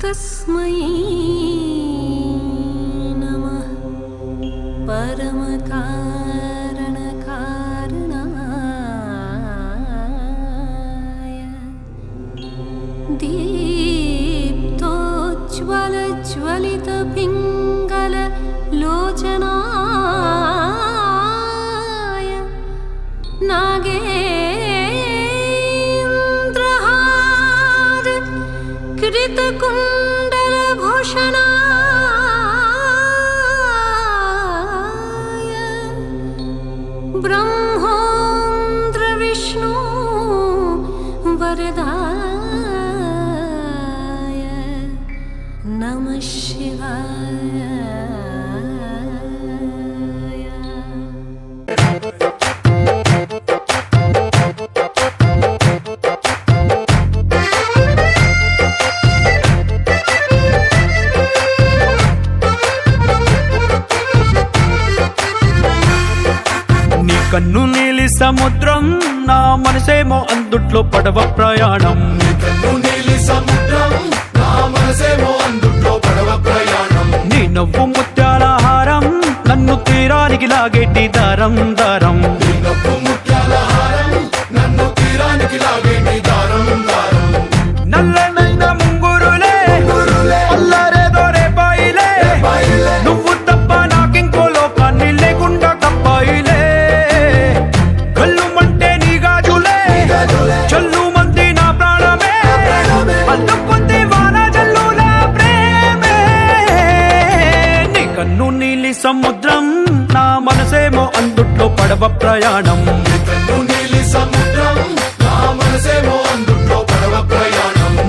तस्मै नमः परमकारणकारणाय दीप्तोज्ज्वलज्वलितपिङ्गललोचनाय नागेन्द्रहार कृतकुण्डलभूषणाय ब्रह्मोन्द्रविष्णु वरदाय नमः शिवाय। కన్ను నీలి సముద్రం నా మనసేమో అందుట్లో పడవ ప్రయాణం. నీ నవ్వు ముత్యాల హారం నన్ను తీరానికి లాగేటి దారం దారం. నల్లనైన ముంగురులే అల్లారేదో రేపాయిలే నువ్వు తప్ప నాకింకో లోకాన్ని లేకుండా కప్పాయిలే. చల్లు మంది నా ప్రాణమే అల్లుకుంది వాన జల్లుల ప్రేమే. నీ కన్ను నీలి సముద్రం నా మనసేమో అందుట్లో పడవ ప్రయాణం.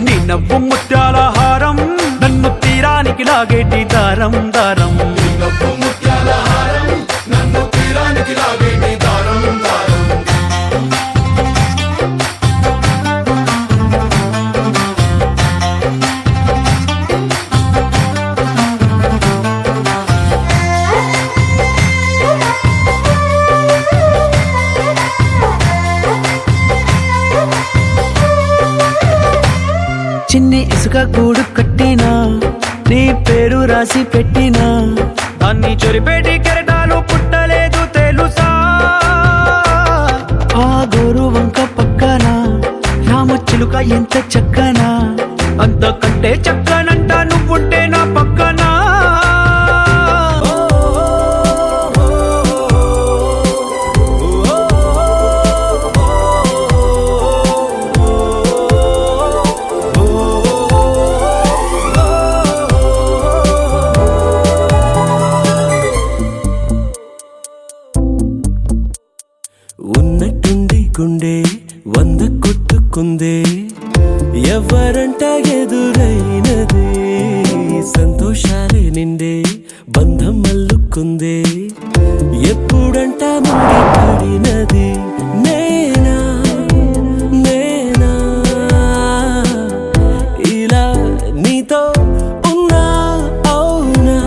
నీ నవ్వు ముత్యాల హారం నన్ను తీరానికి లాగేటి దారం దారం. చిన్ని ఇసుక గూడు కట్టినా నీ పేరు రాసి పెట్టినా దాన్ని చొరిపేటి కెరటాలు పుట్టలేదు తెలుసా. ఆ గోరు వంక పక్కన రామచిలుక ఎంత చక్కనా అంతకంటే చక్కనంట నువ్వుంటే నా పక్కన. ఉన్నట్టుండి గుండె 100 కొట్టుకుందే ఎవరంట ఎదురైనది సంతోషాలే నిండే బంధం మల్లుకుందే ఎప్పుడంట ముడిపడినది నేనా నేనా ఇలా నీతో ఉన్నా అవునా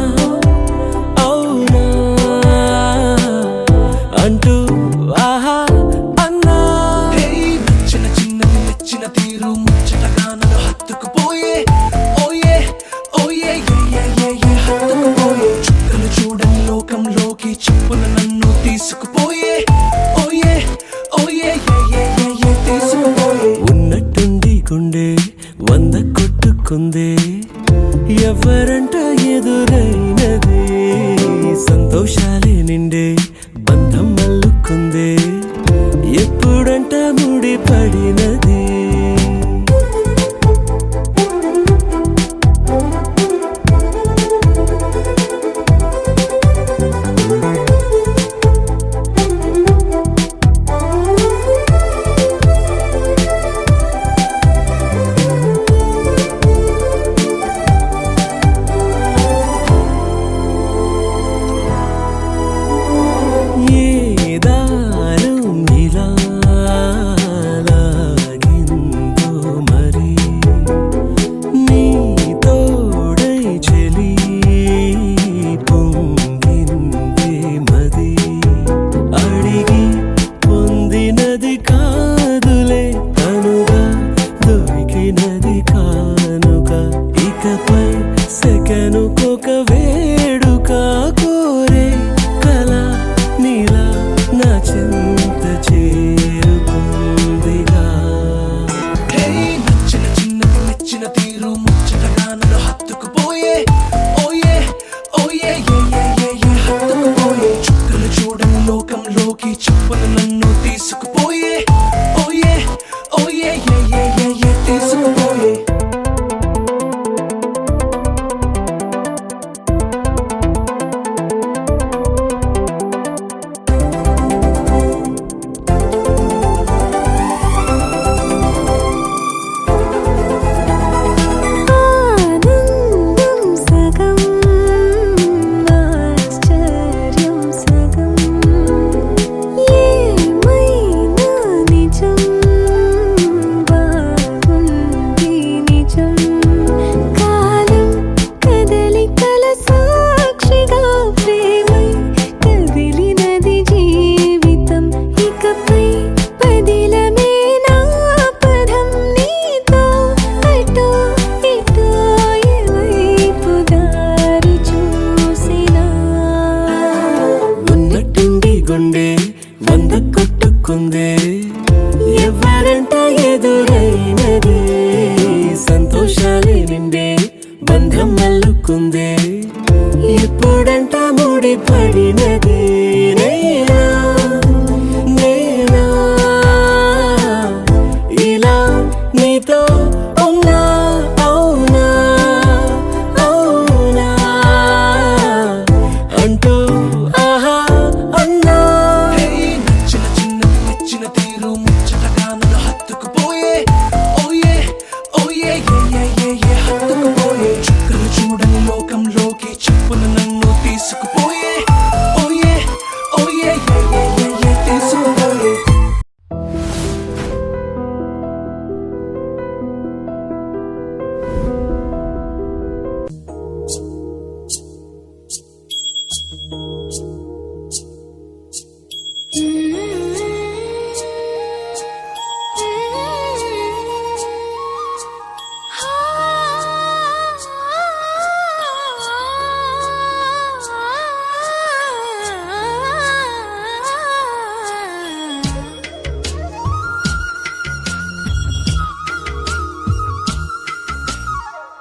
అవునా అంటూ తీరు ముచ్చటగా నన్ను హత్తుకుపోయే ఓయే ఓయే హత్తుకుపోయే చుక్కలు చూడని లోకంలోకి చెప్పున నన్ను తీసుకుపోయే ఓయే ఓయే తీసుకుపోయే. ఉన్నట్టుండి గుండె 100 కొట్టుకుందే ఎవరంట ఎదురైనది సంతోషాలే నిండే బంధం మల్లుకుందే ఎప్పుడంట ముడిపడినది. ఇకపై సెకనుకొక వేడుక కోరే కల నీలా నా చింత చేరుకుందిగా. హే నచ్చిన చిన్నది మెచ్చిన తీరు ముచ్చటగా నన్ను హత్తుకుపోయే ఓయే ఓయే ఏ ఏ ఏ ఏ హత్తుకుపోయే చుక్కలు చూడని లోకంలోకి చెప్పులు నన్ను తీసుకుపోయే ఓయే ఓయే ఏ ఏ ఏ ఏ తీసుకుపోయే. ఆనందం సగం ఆశ్చర్యం సగం ఏమైనా నిజం బాగుంది నిజం కాలం కదలికల సాక్షిగా ప్రేమై కదిలినది జీవితం ఇకపై పదిలమే నా పదం నీతో అటో ఇటో ఎవైపు దారి చూసినా ఉన్నట్టుండి గుండె వంద కొట్టుకుందే ఎవరంట ఎదురైనదే సంతోషాలే నిండే బంధం అల్లుకుందే ఎప్పుడంట ముడి పడినదే నేనా నేనా ఇలా నీతో ఉన్నా అవునా అవునా అంటూ ఆహా అన్నా. నచ్చిన చిన్నది మెచ్చిన తీరు ముచ్చటగా నన్ను హత్తుకుపోయే ఓయే ఓయే ఏ ఏ ఏ ఏ హత్తుకుపోయే చుక్కలు చూడని లోకంలోకి చెప్పులు నన్ను తీసుకుపోయే ఓయే ఓయే ఏ ఏ ఏ ఏ తీసుకుపోయే.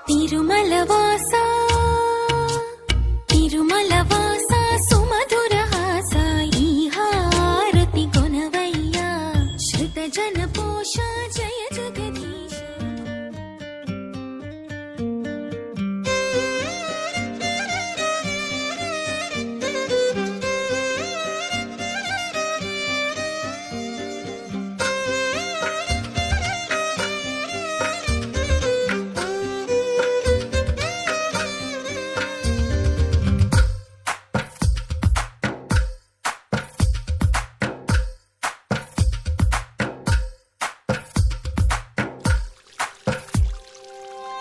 తిరుమలవాస తిరుమలవాస సుమధురహాస ఈ హారతి కొనవయ్యా శ్రుత జన పోష జయ జగదీశ.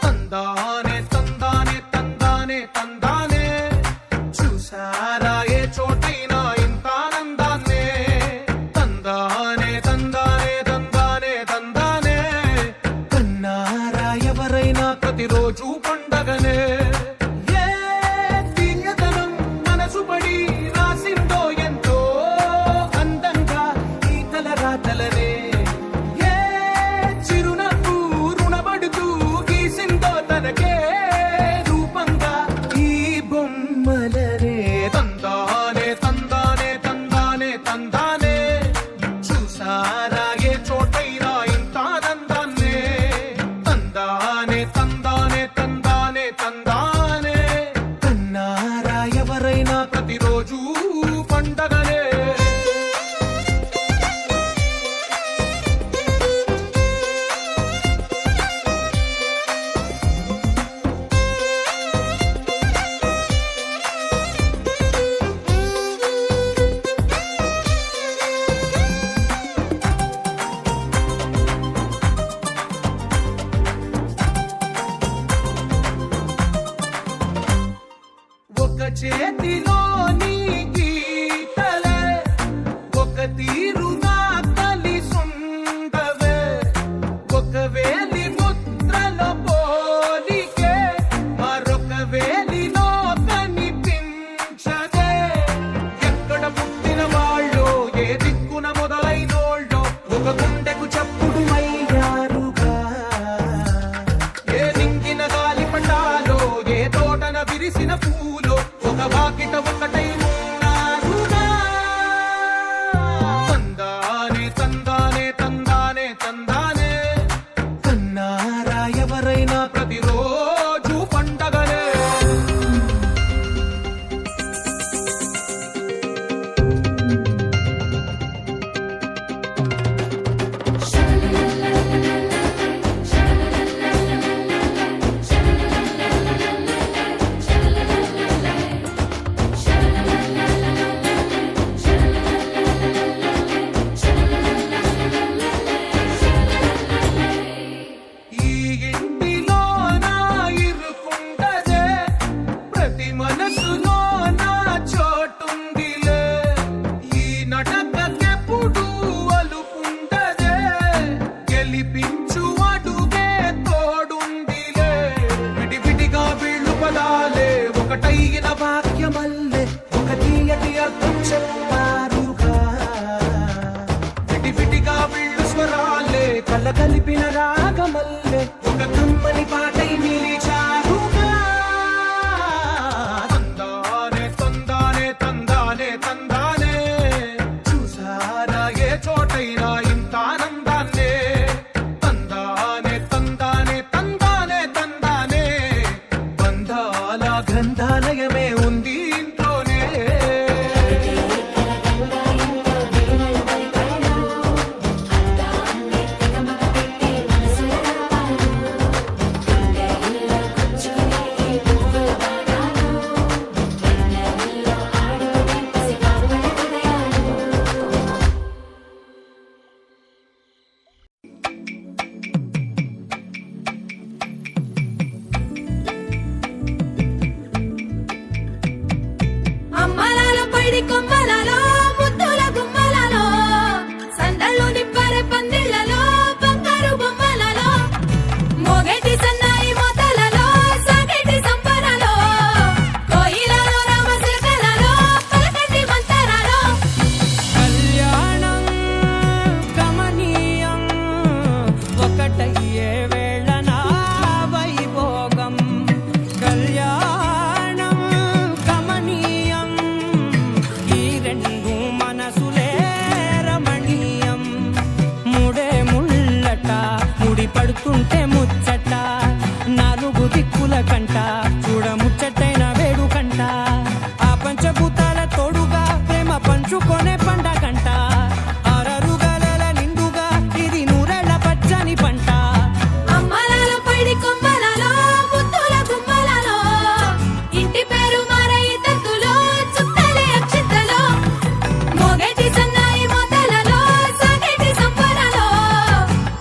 తందానే తందానే తందానే తందానే చూసారా ఏ చోటైనా ఇంత ఆనందాన్నే తందానే తందానే తందానే తందానే కన్నారా ఎవరైనా ప్రతిరోజు పండగనే ఏ తీయదనం మనసు పడి రాసిందో ఎంతో అందంగా ఈ తలరాతలనే ఏ చిరునవ్వు రుణపడుతూ గీసిందో తనకే రూపంగా ఈ బొమ్మలనే తందానే తందానే తందానే తందానే చూసారా ఏ చోటైనా ఇంత ఆనందాన్నే తందానే తందానే తందానే తందానే కన్నారా ఎవరైనా ప్రతిరోజు పండగనే. ఒక చేతిలో నీ గీతలే ఒక తీరుగా కలిసుండవే ఒక వేలి ముద్రల పోలికే ప్రతిరోజు పండగనే. ఈ ఇంటిలో నా ఇరుకుండదే, ప్రతి మనసులో నా చోటుందిలే. ఈ నటకెప్పుడు అలుపుండదే, గెలిపించు అడుగే తోడుందిలే. విడివిడిగా వీళ్ళు పదాలే ఒకటైన వాక్యమల్లే, ఒక తీయటి అర్థం చెప్పారుగా. విడివిడిగా వీళ్ళు స్వరాలే కలగలిపిన రాగమల్లే, ఒక కమ్మని పాటై నిలిచారుగా. తందానే తందానే తందానే తందానే, చూసారా ఏ చోటైనా ఇంత ఆనందాన్నే. తందానే తందానే తందానే తందానే, బంధాల గ్రంథాలయమే ఉంది ఇంట్లోనే. అమ్మలాల పైడి కొమ్మలలో ముద్దుల గుమ్మలలో, సందళ్ళు నిప్పరె పందిళ్లలో, బంగారు బొమ్మలలో, మోగేటి సన్నాయి మోతలలో, సాగేటి సంబరాలో, కోయిలలో రామశిల్కలలో, పలకటి మంతరాలో. కళ్యాణం గమనీయం ఒకటయ్యే వేళ నా వైభోగం. కళ్యాణం గమనీయం ఈ రెండు మనసులే రమణీయం. ముడే ముళ్ళట ముడి పడుతుంటే ముచ్చట, నాలుగు దిక్కుల కంట చూడ ముచ్చటైన వేడుకంట. ఆ పంచభూతాల తోడుగా ప్రేమ పంచుకొనే పండగంట. ఆరరుగల నిండుగా ఇది నూరెళ్ళ పచ్చని పంట. అమ్మలాల పైడి కొమ్మలలో ముద్దుల గుమ్మలలో, ఇంటి పేరు మారయి తత్తులో, చుట్టలే అక్షింతలో, మోగేటి సన్నాయి మోతలలో, సాగేటి సంబరాలో,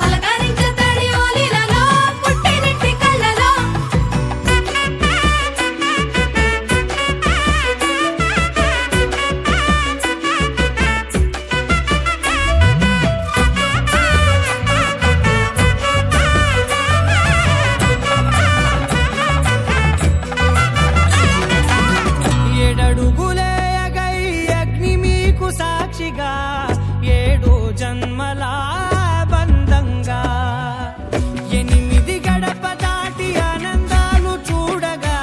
అలకరించే తడి ఓలిలలో, పుట్టినింటి కళ్ళలో. ఏడడుగులే ఎగై అగ్ని మీకు సాక్షిగా, ఏడు జన్మల బంధంగా. ఎనిమిది గడప దాటి ఆనందాలు చూడగా,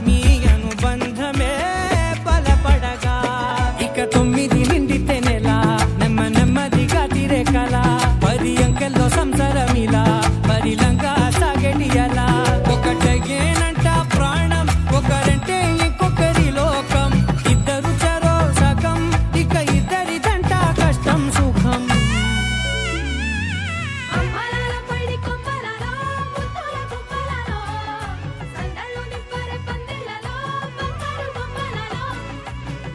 మీ అనుబంధమే బలపడగా. ఇక 9 నిండితే నెల, నెమ్మదిగా తిరే కల. 10 అంకెల్లో సంసారమిలా పరిలంగా సాగేటి అలా. ఒకటేనంట ప్రాణం, ఒకరంటే ఇంకొకరి లోకం. ఇద్దరు చరో సగం, ఇక ఇద్దరిదంట కష్టం సుఖం. అమ్మలాల పైడి కొమ్మలలో ముద్దుల గుమ్మలలో, సందళ్ళు నిప్పరె పందిళ్లలో, బంగారు బొమ్మలలో,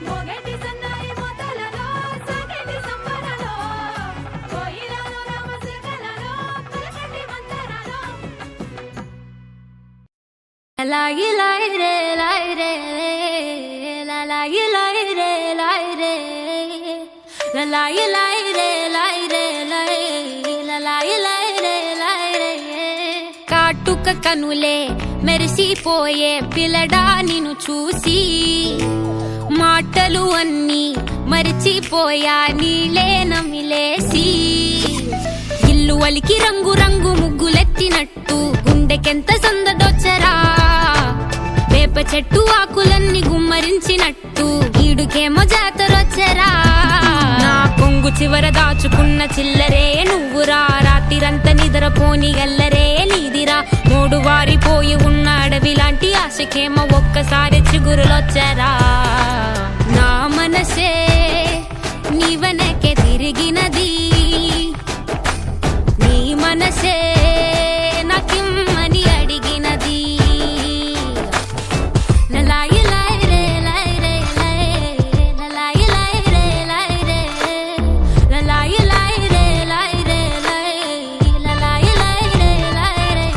మోగేటి సన్నాయి మోతలలో, సాగేటి సంబరాలో, కోయిలలో రామశిల్కలలో, పలకటి మంతరాలో. లాయి లాయి రే లాయి రే, లాయి లాయి రే లాయి రే, లాయి లాయి రే లాయి రే లాయి లాయి రే లాయి రే. కాటుక కనులే మెరిసిపోయే పిల్లడా నిన్ను చూసి, మాటలు అన్నీ మరిచిపోయా నీలే నమిలేసి. ఇల్లు వలికి రంగు రంగు ముగ్గులెత్తినట్టు గుండెకెంత సందడొచ్చరా. వేప చెట్టు ఆకులన్నీ గుమ్మరించినట్టు ఈడుకేమో జాతరొచ్చరా. నా కొంగు చివర దాచుకున్న చిల్లరే నువ్వురా, రాత్రిరంతా నిద్రపోని గల్లరే నీదిరా. మూడు వారిపోయి ఉన్న అడవి లాంటి ఆశకేమో ఒక్కసారి చిగురులొచ్చారా నా మనసే నీ వెనకే తిరిగినది నీ మనసే నాకిమ్మని అడిగినది లలాయి లాయి రే లాయి రే లాయి లలాయి లాయి రే లాయి రే లలాయి లాయి రే లాయి రే లాయి లలాయి లాయి రే లాయి రే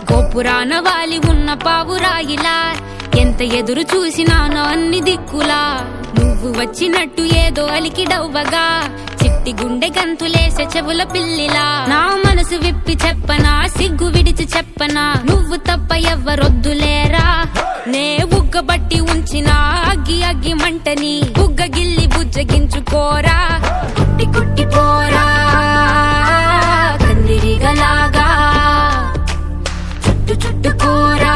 గోపురాన వాలి ఉన్న పావురాయిలా ఎంత ఎదురు చూసినానో అన్ని దిక్కులా నువ్వు వచ్చినట్టు ఏదో అలికి డవ్వగా చిట్టి గుండె గంతులేసే చెవుల పిల్లిలా నా మనసు విప్పి చెప్పనా సిగ్గు విడిచి చెప్పనా నువ్వు తప్ప ఎవ్వరొద్దులేరా నే బుగ్గబట్టి ఉంచిన అగ్గి అగ్గి మంటని బుగ్గ గిల్లి బుజ్జగించుకోరా కుట్టి కుట్టి పోరా కందిరిగలాగా చుట్టు చుట్టుకోరా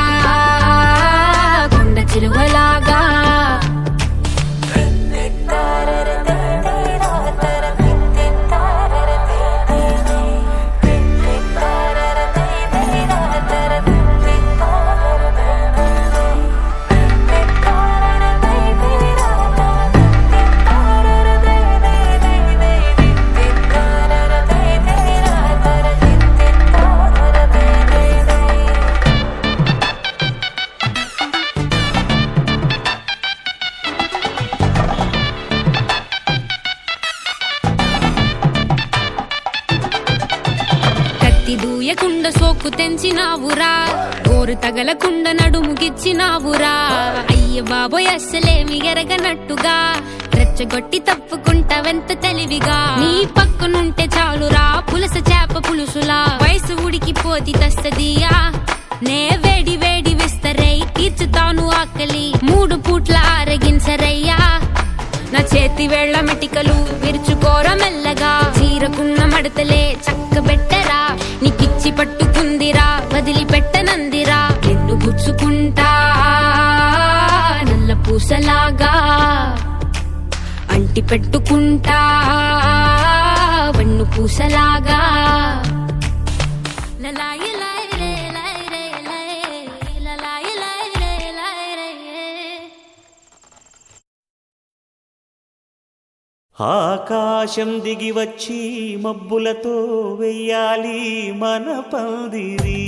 కొండ చిలువలాగా దూయకుండ సోకు తెంచినావురా గోరు తగలకుండ నడుముగిచ్చినావురా అయ్య బాబోయ్ అస్సలేమి ఎరగనట్టుగా రెచ్చగొట్టి తప్పుకుంటావెంత తెలివిగా నీ పక్కనుంటే చాలురా పులస చేప పులుసులా వయసు ఉడికిపోతి తస్తదియా నే వేడి వేడి విస్తరై తీర్చుతాను ఆకలి 3 పూట్ల ఆరగించరయ్యా నా చేతి వేళ్ల మెటికలు విరుచుకోర మెల్లగా చీరకున్న మడతలే చక్కబెట్టరా నీకిచ్చి పట్టుకుందిరా వదిలిపెట్టనందిరా నిన్ను గుచ్చుకుంటా నల్ల పూసలాగా అంటి పెట్టుకుంటా వన్ను పూసలాగా లలాయి లాయి రే లాయి రే లాయి లలాయి లాయి రే లాయి రే ఆకాశం దిగి వచ్చి మబ్బులతో వెయ్యాలి మన పందిరి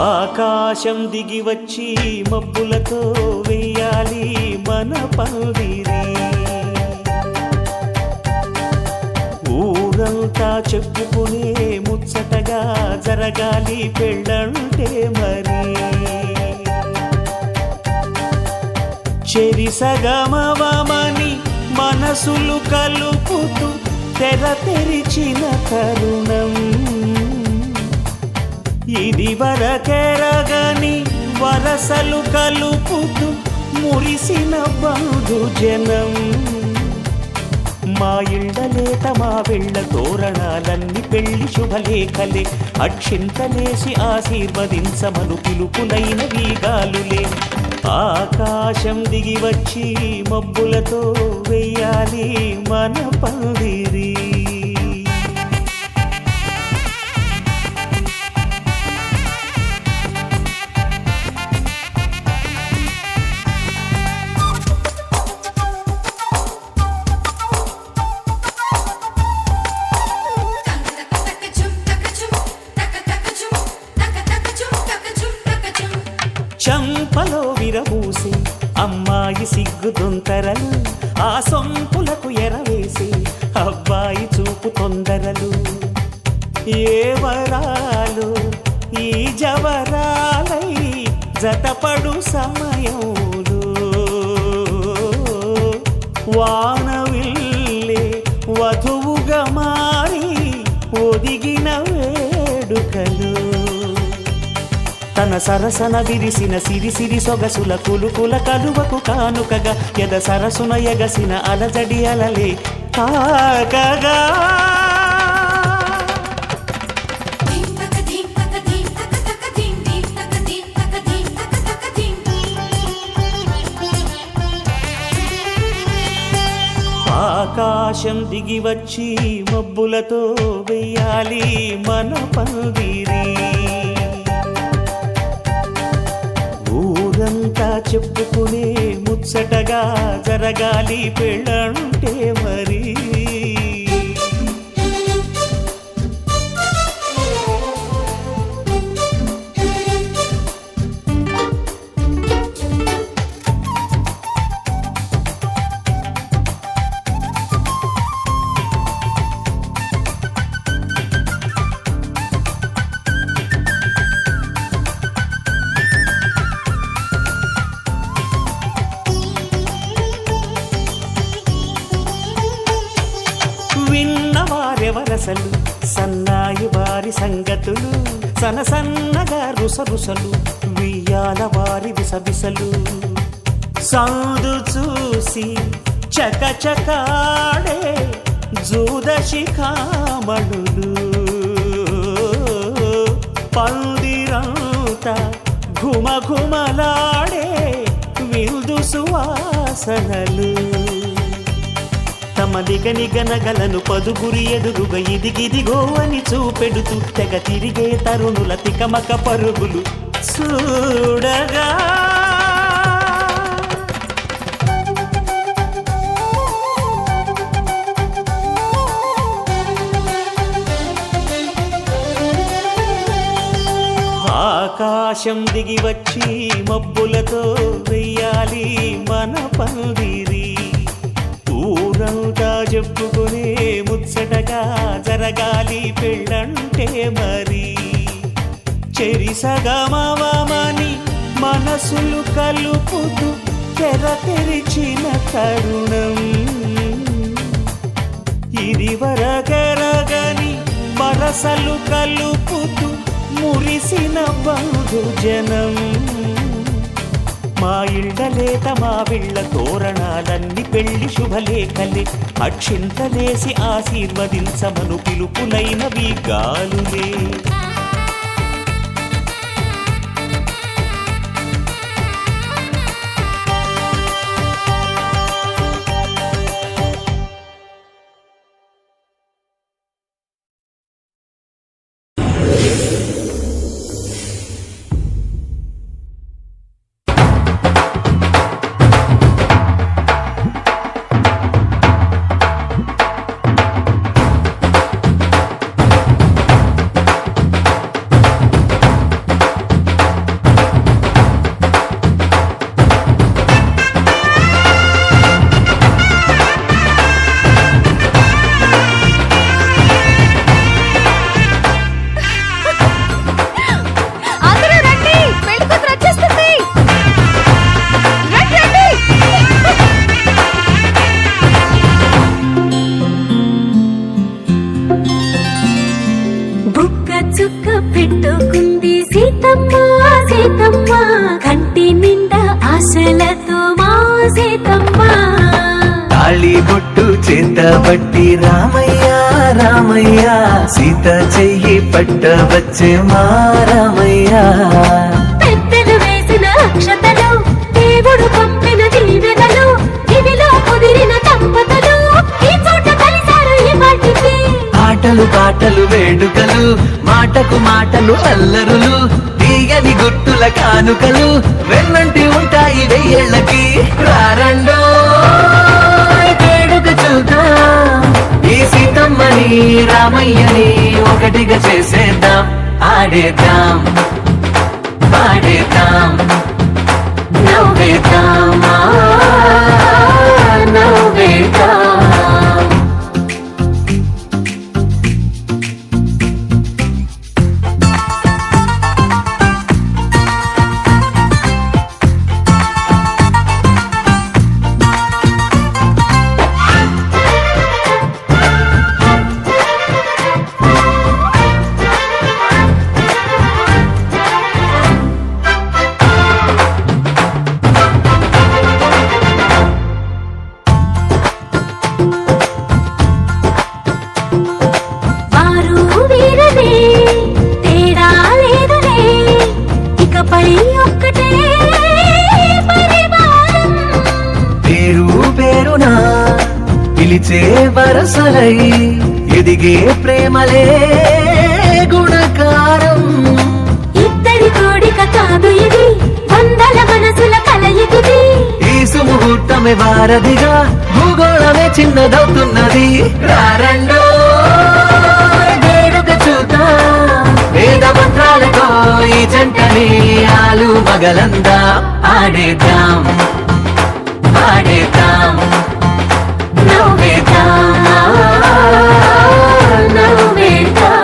ఆకాశం దిగి వచ్చి మబ్బులతో వెయ్యాలి మన పందిరి ఊరంతా చెప్పుకునే ముచ్చటగా జరగాలి పెళ్ళంటే మరి చెరిసగమవమని మనసులు కలుపుతూ తెర తెరిచిన తరుణం ఇది వరకెరగని వరసలు కలుపుతూ మురిసిన బంధు జనం మా ఇళ్ళలేత మా వెళ్ళ తోరణాలన్నీ పెళ్లి శుభలేఖలే అక్షింతలేసి ఆశీర్వదించమను పిలుపులైన వీగాలులే ఆకాశం దిగి వచ్చి మబ్బులతో వెయ్యాలి మన పందిరి చంపలో విరబూసి అమ్మాయి సిగ్గు దొంతరలు ఆ సొంపులకు ఎరవేసి అబ్బాయి చూపు తొందరలు ఏ వరాలు ఈ జవరాలై జతపడు సమయంలో వానవిల్లే వధువుగా మారి ఒదిగిన వేడుకలు తన సరసన విరిసిన సిరిసిరి సొగసుల కులుకుల కలువకు కానుకగా ఎద సరసున ఎగసిన అలజడి అలలే కాకగా ఆకాశం దిగి వచ్చి మబ్బులతో వెయ్యాలి మన పందిరి ఊరంతా చెప్పుకునే ముచ్చటగా జరగాలి పెళ్ళంటే మరి విన్నవారెవరసలు సన్నాయి వారి సంగతులు సనసన్నగా రుసరుసలు వియ్యాల వారి విసవిసలు సౌదు చూసి చకచకాడే జూదశిఖామణులు పందిరంతా ఘుమఘుమలాడే విందు సువాసనలు తమ నిగనిగనగలను పదుగురి ఎదురుగా ఇదిగిదిగో అని చూపెడుతూ తెగ తిరిగే తరుణుల తికమక పరుగులు చూడగా ఆకాశం దిగి వచ్చి మబ్బులతో వెయ్యాలి మన పందిరి ఊరంతా చెప్పుకునే ముచ్చటగా జరగాలి పెళ్ళంటే మరి చెరిసగమవమని మనసులు కలుపుతూ తెర తెరిచిన తరుణం ఇది వరగరగని వరసలు కలుపుతూ మురిసిన బంధుజనం మా ఇళ్ళలేత మా విళ్ళ తోరణాలన్నీ పెళ్లి శుభలేఖలే అక్షింతలేసి ఆశీర్వదించమను పిలుపులైనవి గాలులే చేతబట్టి రామయ్య రామయ్య సీత చెయ్యి పట్టవచ్చే మా రామయ్య పెద్దలు వేసిన అక్షతలు దేవుడు పంపిన దీవెనలు ఇవిలో కుదిరిన దంపతులు ఈ చోట కలిసారు ఈ మాటికి ఆటలు పాటలు వేడుకలు మాటకు మాటలు అల్లరులు తీయని గుట్టుల కానుకలు వెన్నంటి ఉంటాయి వెయ్యేళ్ళకి రారండో ఈ సీతమ్మని రామయ్యని ఒకటిగా చేసేద్దాం ఆడేద్దాం పాడేద్దాం నవ్వేద్దాం నవ్వేద్దాం విరిసే వరసలై ఎదిగే ప్రేమలే గుణకారం. ఇద్దరి కోడిక కాదు ఇది, వందల మనసుల కలయికిది. ఈ సుముహూర్తమే వారధిగా, భూగోళమే చిన్నదవుతున్నది. రారండో వేడుక చూద్దాం, వేద మంత్రాలతో ఈ జంటని ఆలు మగలందా ఆడేద్దాం ఆడేద్దాం నవ్వేద్దాం నవ్వేద్దాం.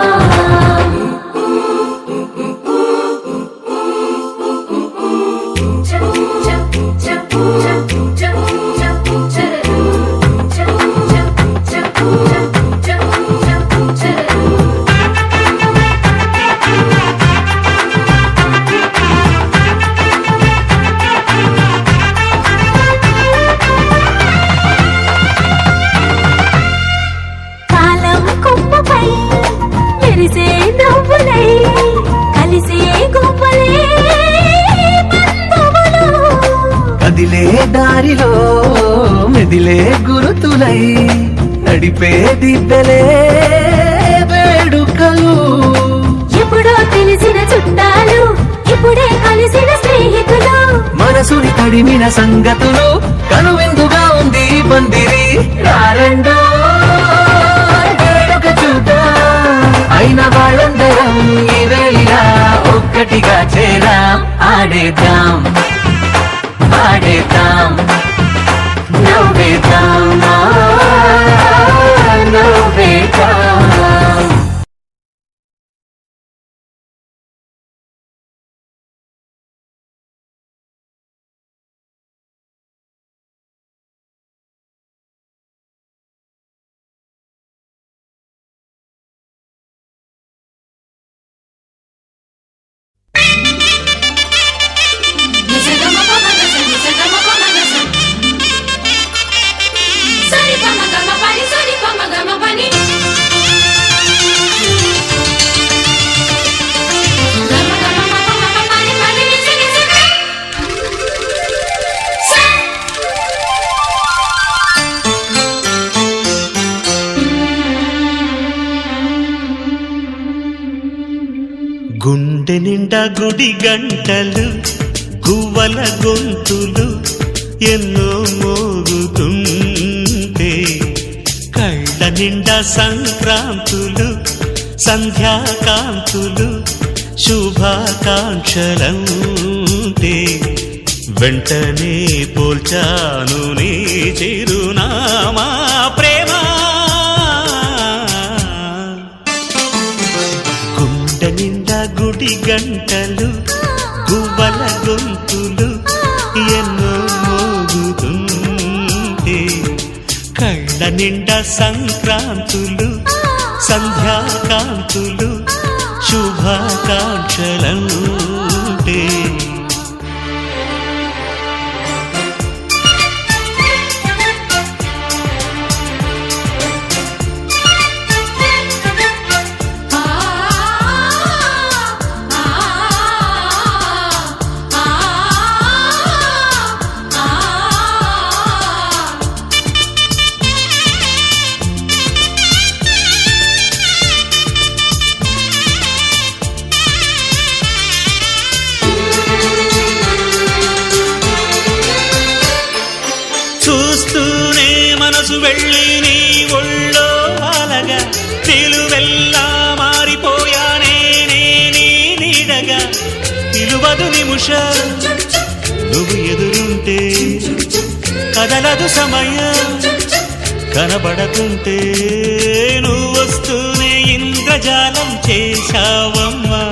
కాలం కొమ్మపై మెరిసే నవ్వులై కలిసే గువ్వలే బంధువులు. కదిలే దారిలో మెదిలే గురుతులై నడిపే దిబ్బెలే వేడుకలు. ఎప్పుడో తెలిసిన చుట్టాలు, ఇప్పుడే కలిసిన స్నేహితులు. మనసుని తడిమిన సంగతులు, కనువిందుగా ఉంది ఈ పందిరి. రారండో వేడుక చూద్దాం, అయిన వాళ్ళందరం ఈ వేళ ఒక్కటిగా చేరాం. ఆడేద్దాం ఆడేద్దాం నవ్వేద్దాం నవ్వేద్దాం. గుండె నిండా గుడి గంటలు, గువ్వల గొంతులు ఎన్నో మోగుతుంటే, కళ్ళ నిండా సంక్రాంతులు సంధ్యాకాంతులు శుభాకాంక్షలంటే, వెంటనే పోల్చాను నీ చిరునామా ప్రేమ. గుండె నిండా గుడి గంటలు, గువ్వల గొంతులు ఎన్నో మోగుతుంటే, కళ్ళ నిండా సంక్రాంతులు సంధ్యాకాంతులు శుభాకాంక్షలంటే. చూస్తూనే మనసు వెళ్ళి నీ ఒళ్ళో అలగా, నిలువెల్లా మారిపోయానే నీ నీడగా. నిలువదు నిముషం నువ్వు ఎదురుంటే, కదలదు సమయం కనబడకుంటే. నువ్వు వస్తూనే ఇంద్రజాలం చేశావమ్మా,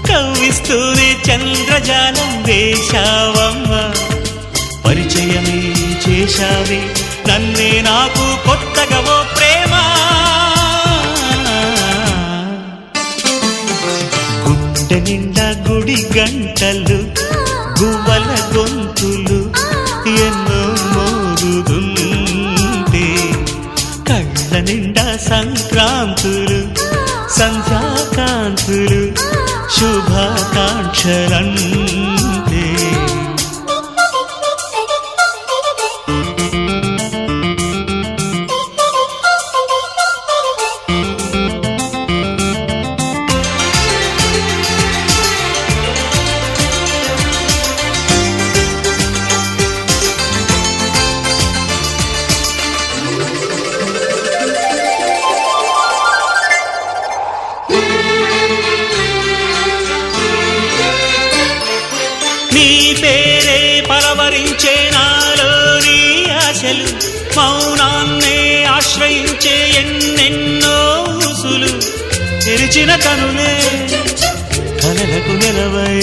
కవ్విస్తూనే చంద్రజాలం వేశావమ్మా. పరిచయమే చేశావే నన్నే నాకు కొత్తగా ఓ ప్రేమ. గుండె నిండా గుడి గంటలు, గువ్వల గొంతులు ఎన్నో మోగుతుంటే, కళ్ళ నిండా సంక్రాంతులు సంధ్యాకాంతులు శుభాకాంక్షలంటే. తెరిచిన కనులే కలలకు నిలవై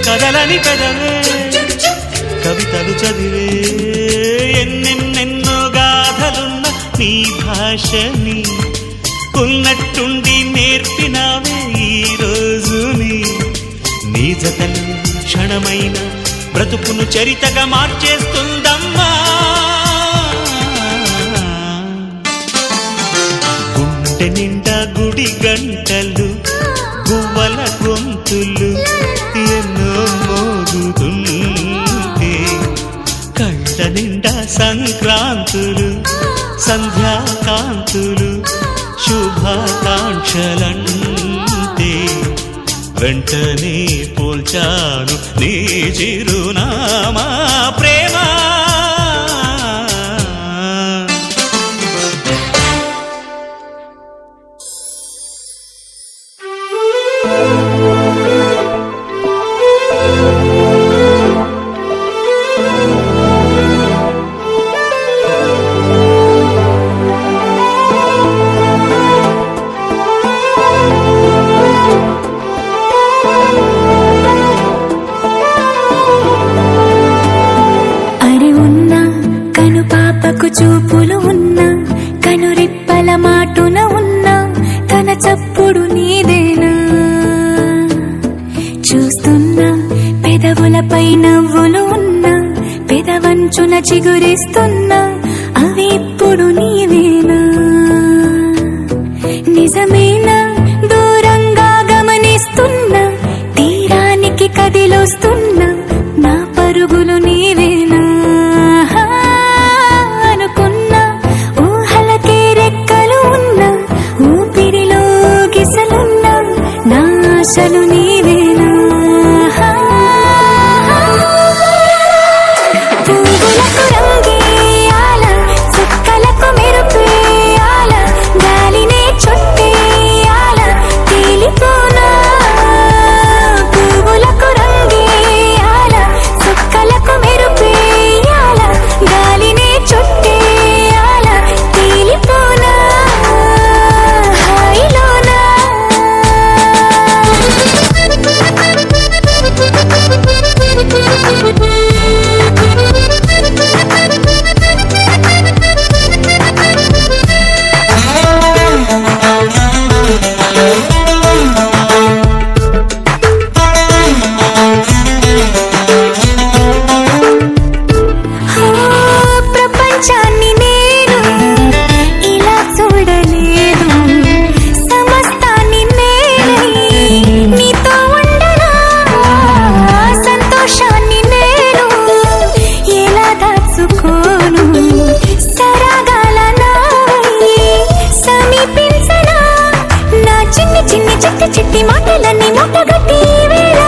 కదలని పెదవే కవితలు చదివే ఎన్నెన్నెన్నో గాథలున్న నీ భాషని ఉన్నట్టుండి నేర్పినావే ఈ రోజుని నీ జతలు క్షణమైన బ్రతుకును చరితగా మార్చేస్తుందమ్మా గుండె నిండా గుడి గంటలు గువ్వల గొంతులు ఎన్నో మోగుతుంటే కళ్ళ నిండా సంక్రాంతులు సంధ్యాకాంతులు శుభాకాంక్షలంటే వెంటనే పోల్చాను నీ చిరునామా ప్రేమ చూపులు ఉన్నా కనురిప్పల మాటున ఉన్నా తన చప్పుడు నీదేనా చూస్తున్నా పెదవులపై నవ్వులు ఉన్నా పెదవంచున చిగురిస్తున్నా అవి ఇప్పుడు నీవేనా నిజమేనా దూరంగా గమనిస్తున్నా తీరానికి కదిలొస్తున్నా నా పరుగులు నీవేనా ఆశలు నీవేనా పువ్వులకు రంగేయాల చుక్కలకు మెరుపేయాల గాలినే చుట్టేయాల తేలిపోనా పువ్వులకు రంగేయాల చుక్కలకు మెరుపేయాల గాలినే చుట్టేయాల తేలిపోనా హాయిలోనా ప్రపంచాన్ని నేను ఇలా చూడలేదు సమస్తాన్ని నేనే నీతో ఉండనా సంతోషాన్ని నేను ఎలా దాచుకోను సరాగాల నావై సమీపించనా నా చిన్ని చిన్ని చిట్టి చిట్టి మాటలన్నీ మూటగట్టి వేళ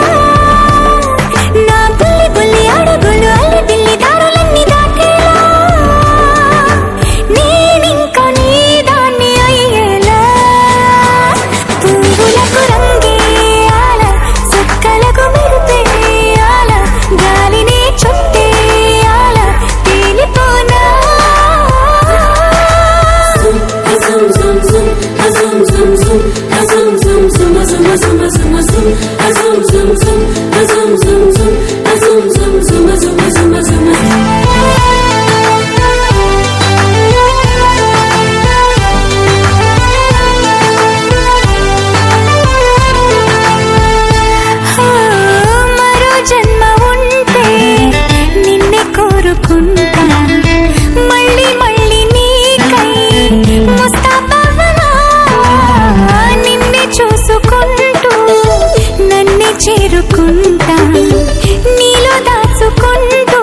నా బుల్లి బుల్లి అడుగులు అల్లి బిల్లి దారులన్నీ దాటేలా నేనింకా నీ దాన్ని అయ్యేలా పువ్వులకు రంగేయాల చుక్కలకు మెరుపేయాల గాలిని చుట్టేయాల తేలిపోనా మరో జన్మ ఉంటే నిన్నే కోరుకుంటా మళ్ళీ మళ్ళీ నీకై ముస్తాబవ్వనా నిన్నే చూసుకుంటూ నన్నే చేరుకుంటా నీలో దాచుకుంటూ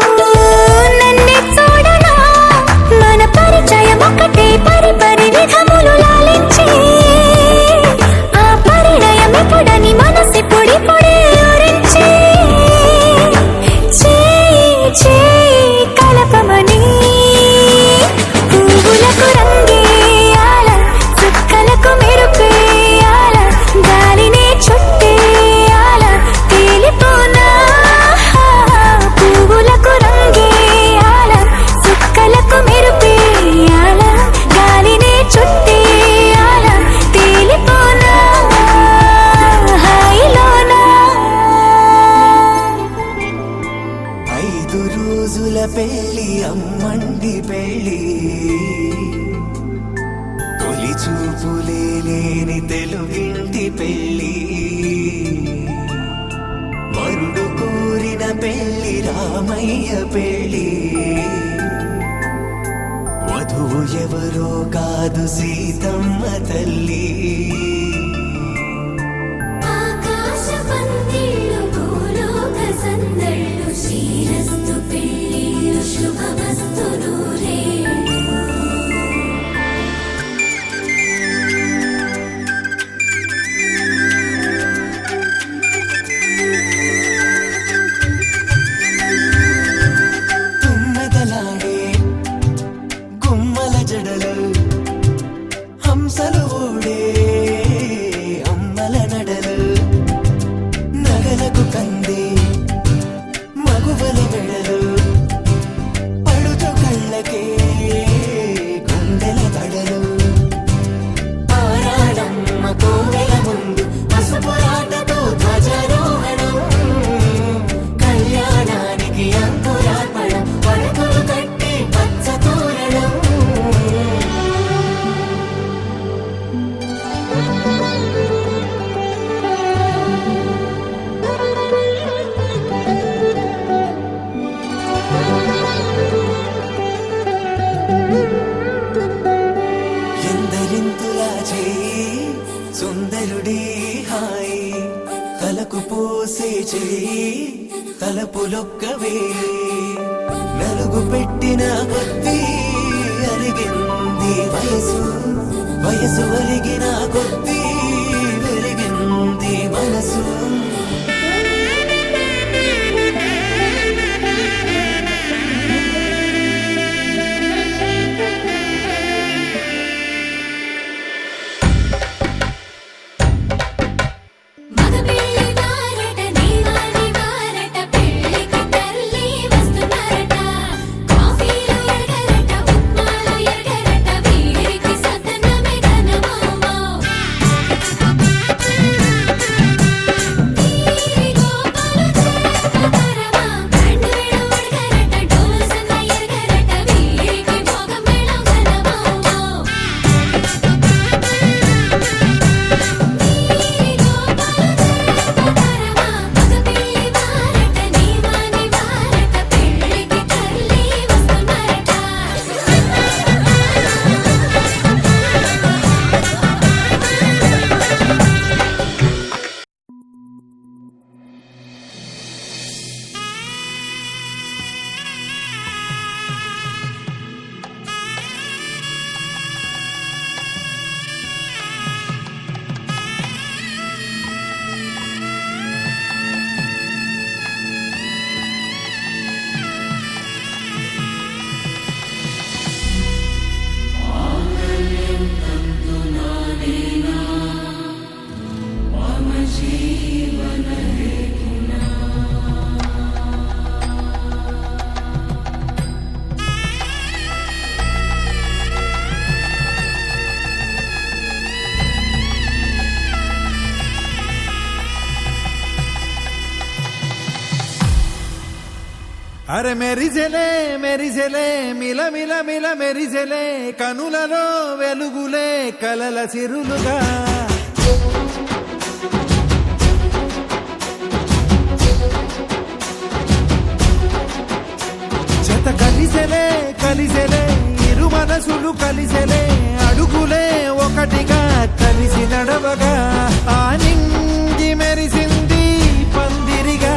లేని తెలుగింటి పెళ్ళి వరుడు కోరిన పెళ్ళి రామయ్య పెళ్ళి వధువు ఎవరో కాదు సీతమ్మ తల్లి ఆకాశ పందిళ్ళు భూలోక సందళ్ళు శ్రీరస్తు పెళ్ళిళ్ళు శుభమస్తు నూరేళ్ళు తుమ్మెదలాడే గుమ్మల జడలు హంసలు ఊడే అమ్మల నడలు నగలకు కంది మగువల మెడలు పడుచు కళ్ళకే గుండెల తడలు ఆరాడమ్మ కోవెల ముందు పసుపురాటతో ధ్వజారోహణం కళ్యాణానికి అంకురార్పణం పడకలు కట్టి పచ్చ తోరణం ఎందరింతులా చేయి సుందరుడి హాయి తలకు పోసే చేయి తలపులొక్కవే నలుగు పెట్టిన కొద్దీ అరిగింది వయసు వయసు ఒలిగిన కొద్దీ వెలిగింది మనసు మగ పెళ్ళి వారట నీవాని వారట పెళ్ళికి తల్లి వస్తున్నారట కాఫీలు ఎరగరట ఉప్మాలు ఎరగరట వీరికి సతనమే ఘనమౌమౌ తీరి గోపాలు చేపరమా బ్యాండ్ మేళం ఎరగరట డోలు సన్న ఎరగరట వీరికి భోగ మేళం ఘనమౌమౌ అరే మెరిసెలే మెరిసెలే మిల మిల మిల మెరిసెలే కనులలో వెలుగులే కలల సిరులుగా జత కలిసెలే కలిసెలే ఇరు మనసులు కలిసెలే అడుగులే ఒకటిగా కలిసి నడవగా ఆ నింగి మెరిసింది పందిరిగా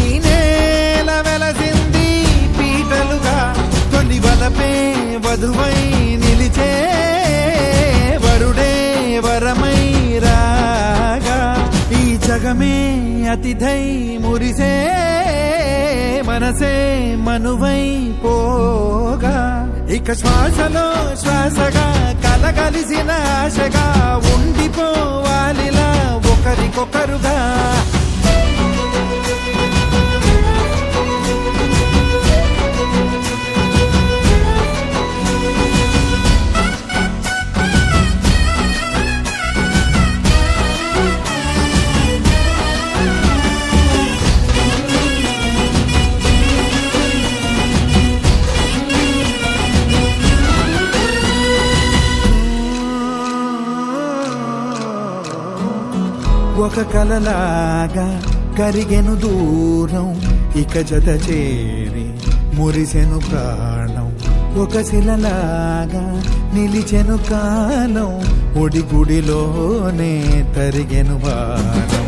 ఈ నేల వెలసింది పీటలుగా తొలి వలపే వధువై నిలిచే వరుడే వరమై రాగా ఈ జగమే అతిథై మురిసే మనసే మనువై పోగా ఇక శ్వాసలో శ్వాసగా కలగలిసిన ఆశగా ఉండిపోవాలిలా ఒకరికొకరుగా ఒక కలలాగా కరిగెను దూరం ఇక జత చేరి మురిసెను ప్రాణం ఒక శిలలాగా నిలిచెను కాలం ఒడిగుడిలోనే తరిగెను వారం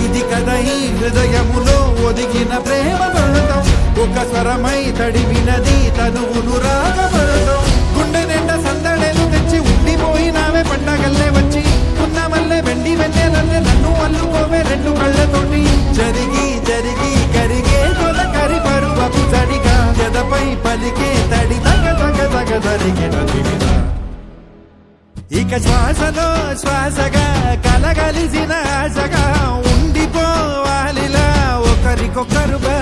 ఇది కదా ఈ హృదయములో ఒదిగిన ప్రేమ పర్వతం ఒక స్వరమై తడివినది తనువును రాగపడతాం గుండె నిండా సందడేలు తెచ్చి ఉండిపోయినావే పండగల్లే వచ్చి ఉన్న మల్లె వెండి వెన్నెలల్లే నన్ను అల్లుకోవే రెండు కళ్ళతోటి జరిగి జరిగి కరిగే తొలకరి పరువపు తడిగా జదపై పలికే తడి తగ తగ తగ జరిగిన దివిన ఇక శ్వాసలో శ్వాసగా కలగలిసిన ఆశగా ఉండిపోవాలిలా ఒకరికొకరుగా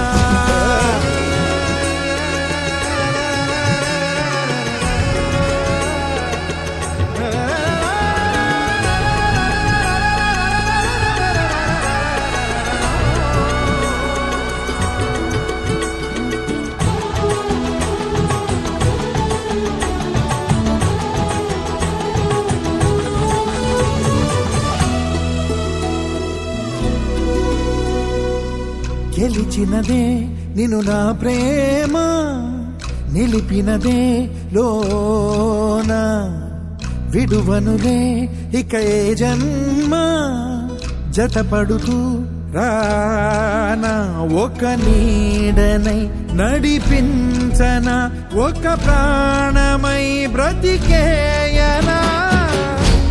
గెలిచినదే నిన్ను నా ప్రేమ నిలిపినదే లోన విడువనులే ఇక ఏ జన్మ జతపడుతూ రానా ఒక నీడనై నడిపించన ఒక ప్రాణమై బ్రతికేయనా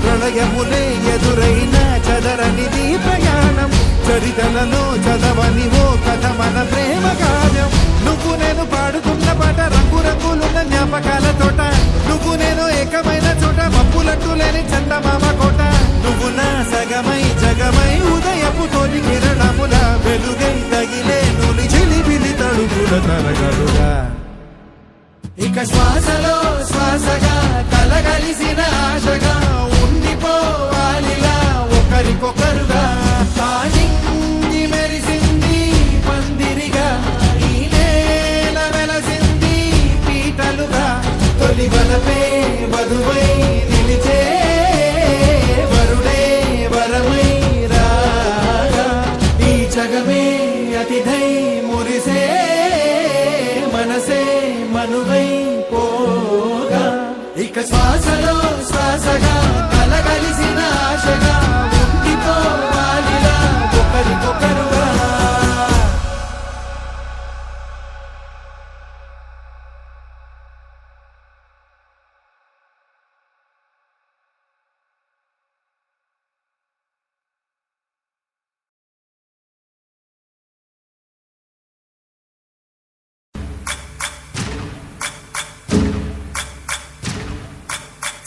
ప్రళయములే ఎదురైన చదరనిది ప్రయాణం చరితలలో చదవని ఓ కథ మన ప్రేమ కావ్యం నువ్వు నేను పాడుతున్న పాట రంగు రంగులున్న జ్ఞాపకాల తోట నువ్వు నేను ఏకమైన చోట మప్పులట్టు లేని చందమామ కోట నువ్వు నా సగమై జగమై ఉదయపు తోటి కిరణముల వెలుగై తగిలే నులి చిలిపిలి తడుపుల తరగలుగా ఇక శ్వాసలో శ్వాసగా కలగలిసిన ఆశగా ఉండిపోవాలిలా ఒకరికొకరుగా తానింగి మెరిసింది పందిరిగా ఈ నేల వెలసింది పీటలుగా తొలి వలపే వధువై నిలిచే వరుడే వరమై రాగా ఈ జగమే అతిథై మురిసే మనసే మనువై పోగా ఇక శ్వాసలో శ్వాసగా కలగలిసిన ఆశగా ఉండిపోవాలిలా ఒకరికొకరుగా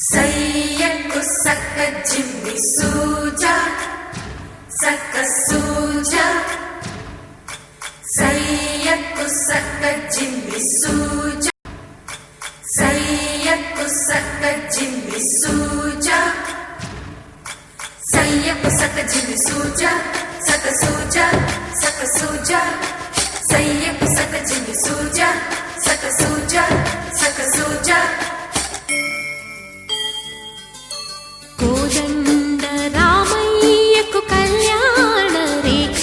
సయ్యకు సక్క జిమ్మి సూజా సక్క సూజా సయ్యకు సక్క జిమ్మి సూజా సయ్యకు సక్క జిమ్మి సూజా సయ్యకు సక్క జిమ్మి సూజా సక్క సూజా సక్క సూజా సయ్యకు సక్క జిమ్మి సూజా సక్క సూజా సక్క సూజా కోదండ రామయ్యకు కళ్యాణ రేఖ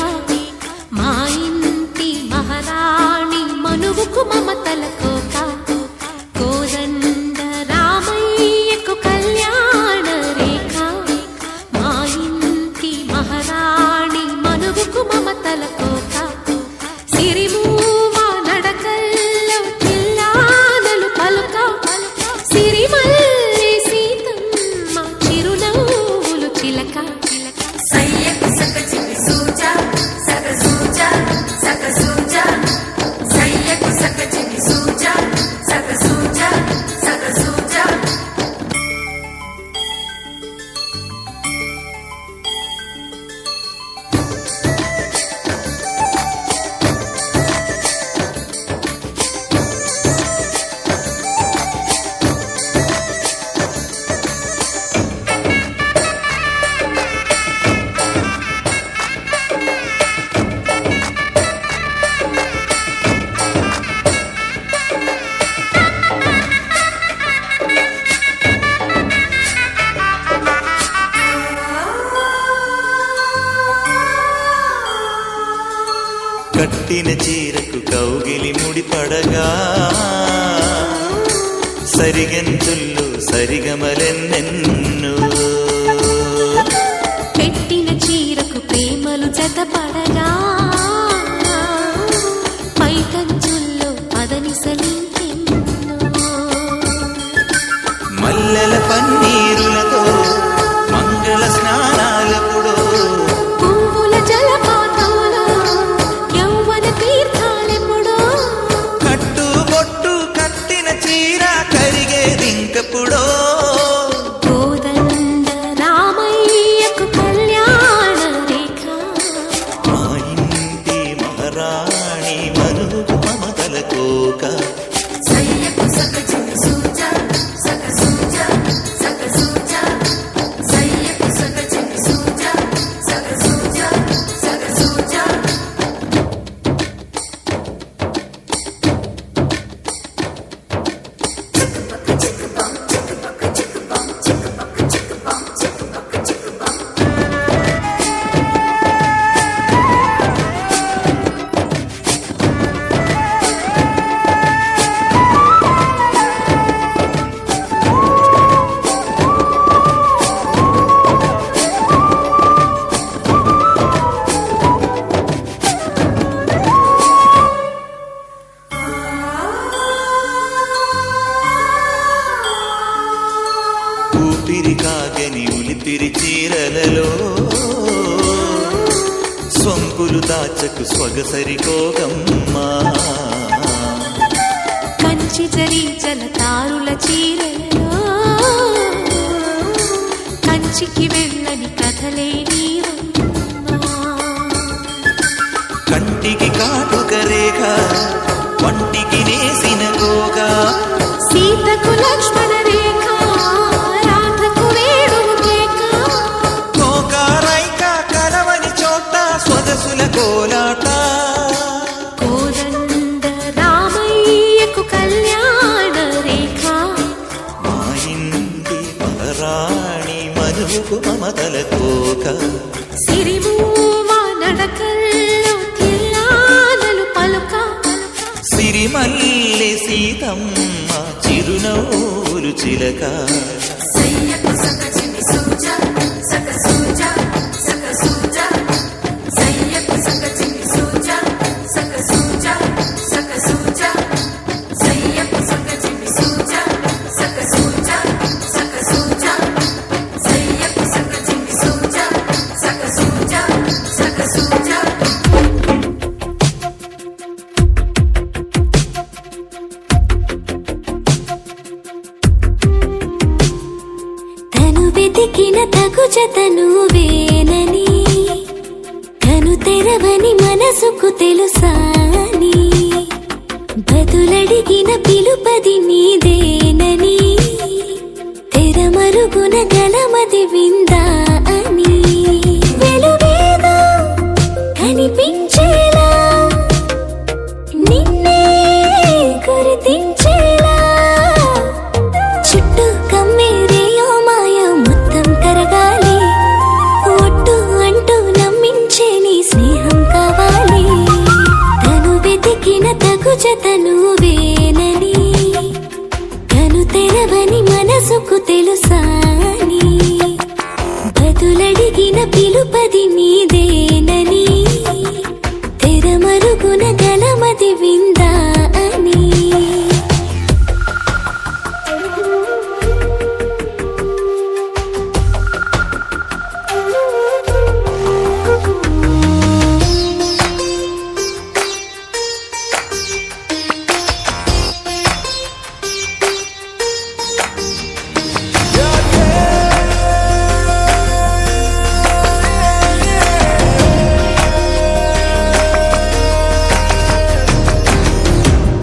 మా ఇంటి మహారాణి మనువుకు మమతల కోక కోదండ రామయ్యకు కళ్యాణ రేఖ మా ఇంటి మహారాణి మనువుకు మమతల కోక సిరిమూవ నడకల్లో పిల్లానలు పలుక సిరిమల్లె సీతమ్మ చిరునవ్వులు చిలక సయ్యకు సక్క జిమ్మి సూజా సక్క సూజా సక్క సూజా సయ్యకు సక్క జిమ్మి సూజా సక్క సూజా సక్క సూజా కట్టిన చీరకు కౌగిలి ముడిపడగా సరిగంతుల్లో సరిగమలెన్నెన్నో పెట్టిన చీరకు ప్రేమలు జతపడగా పైకంచుల్లో పదనిసలింకెన్నో మల్లెల పన్నీరులతో మంగళ స్నానాలపుడో పువ్వుల జలపాతంలో యౌవన తీర్థాలెప్పుడో కట్టు బొట్టు కట్టిన చీర కరిగేదింకపుడో కోదండ రామయ్యకు కళ్యాణ రేఖ మా ఇంటి మహారాణి మనుగు మమతల కోక సయ్యకు సక చిన్ని సూజా సక సూజా సక సూజా సయ్యకు సక చిన్ని సూజా సక సూజా సక సూజా ఊపిరి కాగని ఉలిపిరి చీరలలో సొంపులు దాచకు స్వగసరికోగమ్మా కంచి జరి జలతారుల చీరలో కంచికి వెళ్ళని కథలే నీవమ్మా కంటికి కాటుక రేఖ వంటికి నేసిన గోగా సీతకు లక్ష్మణ రేఖ రాధకు వేణువు కేక కోకారైక కలవని చోట స్వదసుల కోలాట కోదండ రామయ్యకు కళ్యాణ రేఖ మా ఇంటి మహారాణి మనుగు మమతల కోక సిరిమూవ నడకల్లో తిల్లానలు పలుక సిరిమల్లె సీతమ్మ చిరునవ్వులు చిలక సయ్యకు సక చిన్ని సూజా సక సూజా సక సూజా సయ్యకు సక చిన్ని సూజా సక సూజా సక సూజా సయ్యకు సక చిన్ని సూజా సక సూజా సక సూజా సయ్యకు సక చిన్ని సూజా సక సూజా సక సూజా తను వెతికిన తగు జతను వేనని తను తెరవని మనసుకు తెలుసాని బదులడిగిన పిలుపది నీదేనని తెరమరుగున గలమది విందా అని వెలుగేదో కనిపించేలా నిన్నే గుర్తించేలా చుట్టూ కమ్మేరేయో మాయ మొత్తం కరగాలి ఒట్టు అంటూ నమ్మించే నీ స్నేహం కావాలి తను వెతికిన తగు జతను వేనని తను తెరవని మనసుకు తెలుసాని బదులడిగిన పిలుపది నీదేనని తెరమరుగున గలమది విందా అని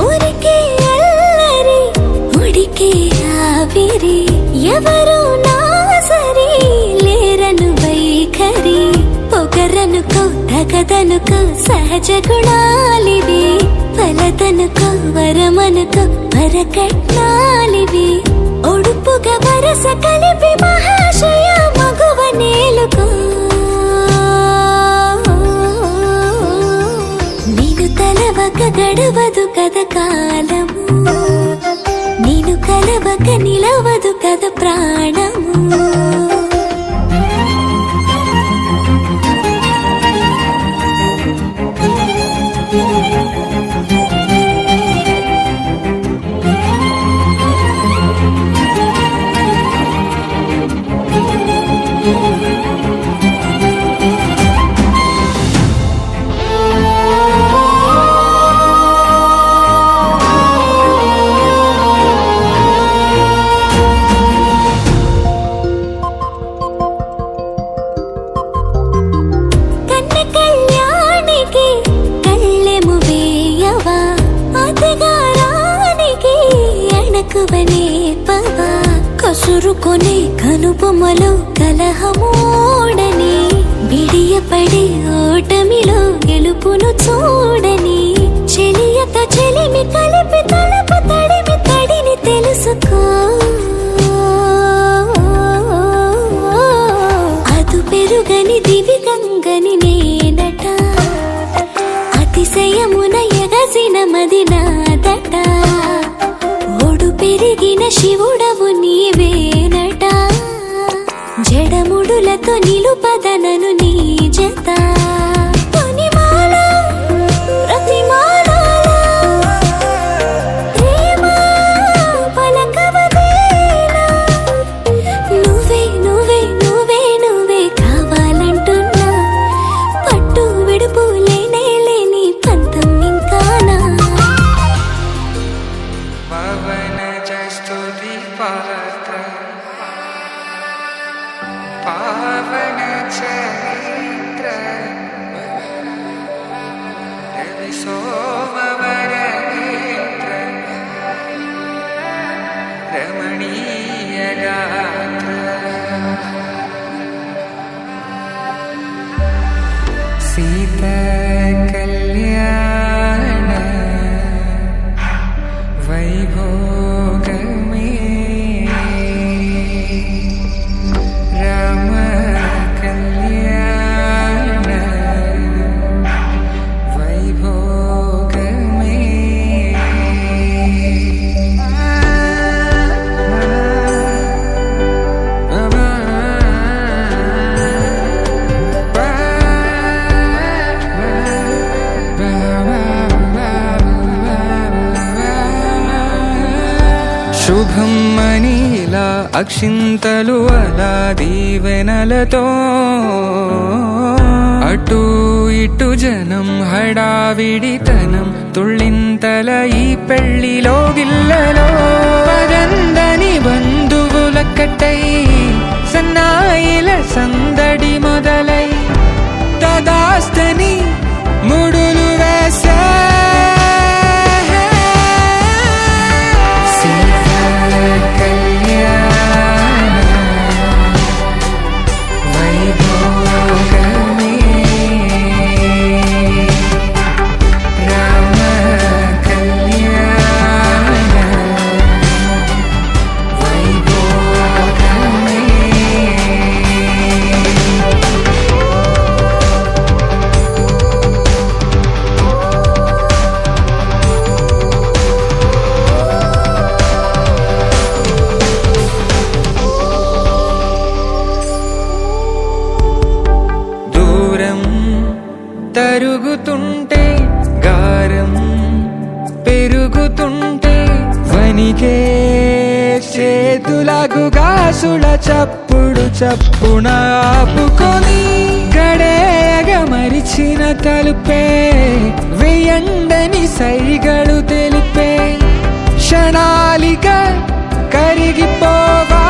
ఊరికే అల్లరి ఉడికే ఆవిరి ఎవరు నా సరి లేరను వైఖరి పొగరనుకో తగదనుకో సహజ గుణాలివి ఫలదనుకో వరమనుకో వరకట్నాలివి ఒడుపుగా వరస కలిపి మహాశయ మగువ నేలుకో నేను కథ ప్రాణము. కసురుకొనే కనుబొమ్మలో కలహమోడని బిడియపడి ఓటమిలో గెలుపును చూడని చెలియత చెలిమి కలిపి తలపు తడిమి తడిని తెలుసుకో అదు పెరుగని దివి గంగని నేనట అతిశయమున ఎగసిన మది నాదట పెరిగిన శివుడవు నీవేనట జడముడులతో నిలుపదనను నీ జత పొనిమాల ప్రతిమాల ప్రేమ పలకవదేనా నువ్వే నువ్వే నువ్వే నువ్వే కావాలంటున్నా పట్టు విడుపు లేనే లేని పంతం ఇంకానా పావన చరిత్ర రవి సోమవర నేత్ర రమణీయ గాత్ర సీత కళ్యాణ వైభోగమే రామ కళ్యాణ వైభోగమే శుభం మనీలా అక్షింతలు అలా దీవెనలతో అటు ఇటు జనం హడావిడితనం తుళ్ళింతల ఈ పెళ్లిలో గిల్లలో పదందని బంధువుల కట్టై సన్నాయిల సందడి మొదలై తదాస్తని ముడులు వేసా తరుగుతుంటే గారం పెరుగుతుంటే వనికే చేతులకు గాసుల చప్పుడు చప్పున ఆపుకొని గడేగ మరిచిన తలుపే వెయ్యండని సైగడు తెలిపే క్షణాలిక కరిగిపోవా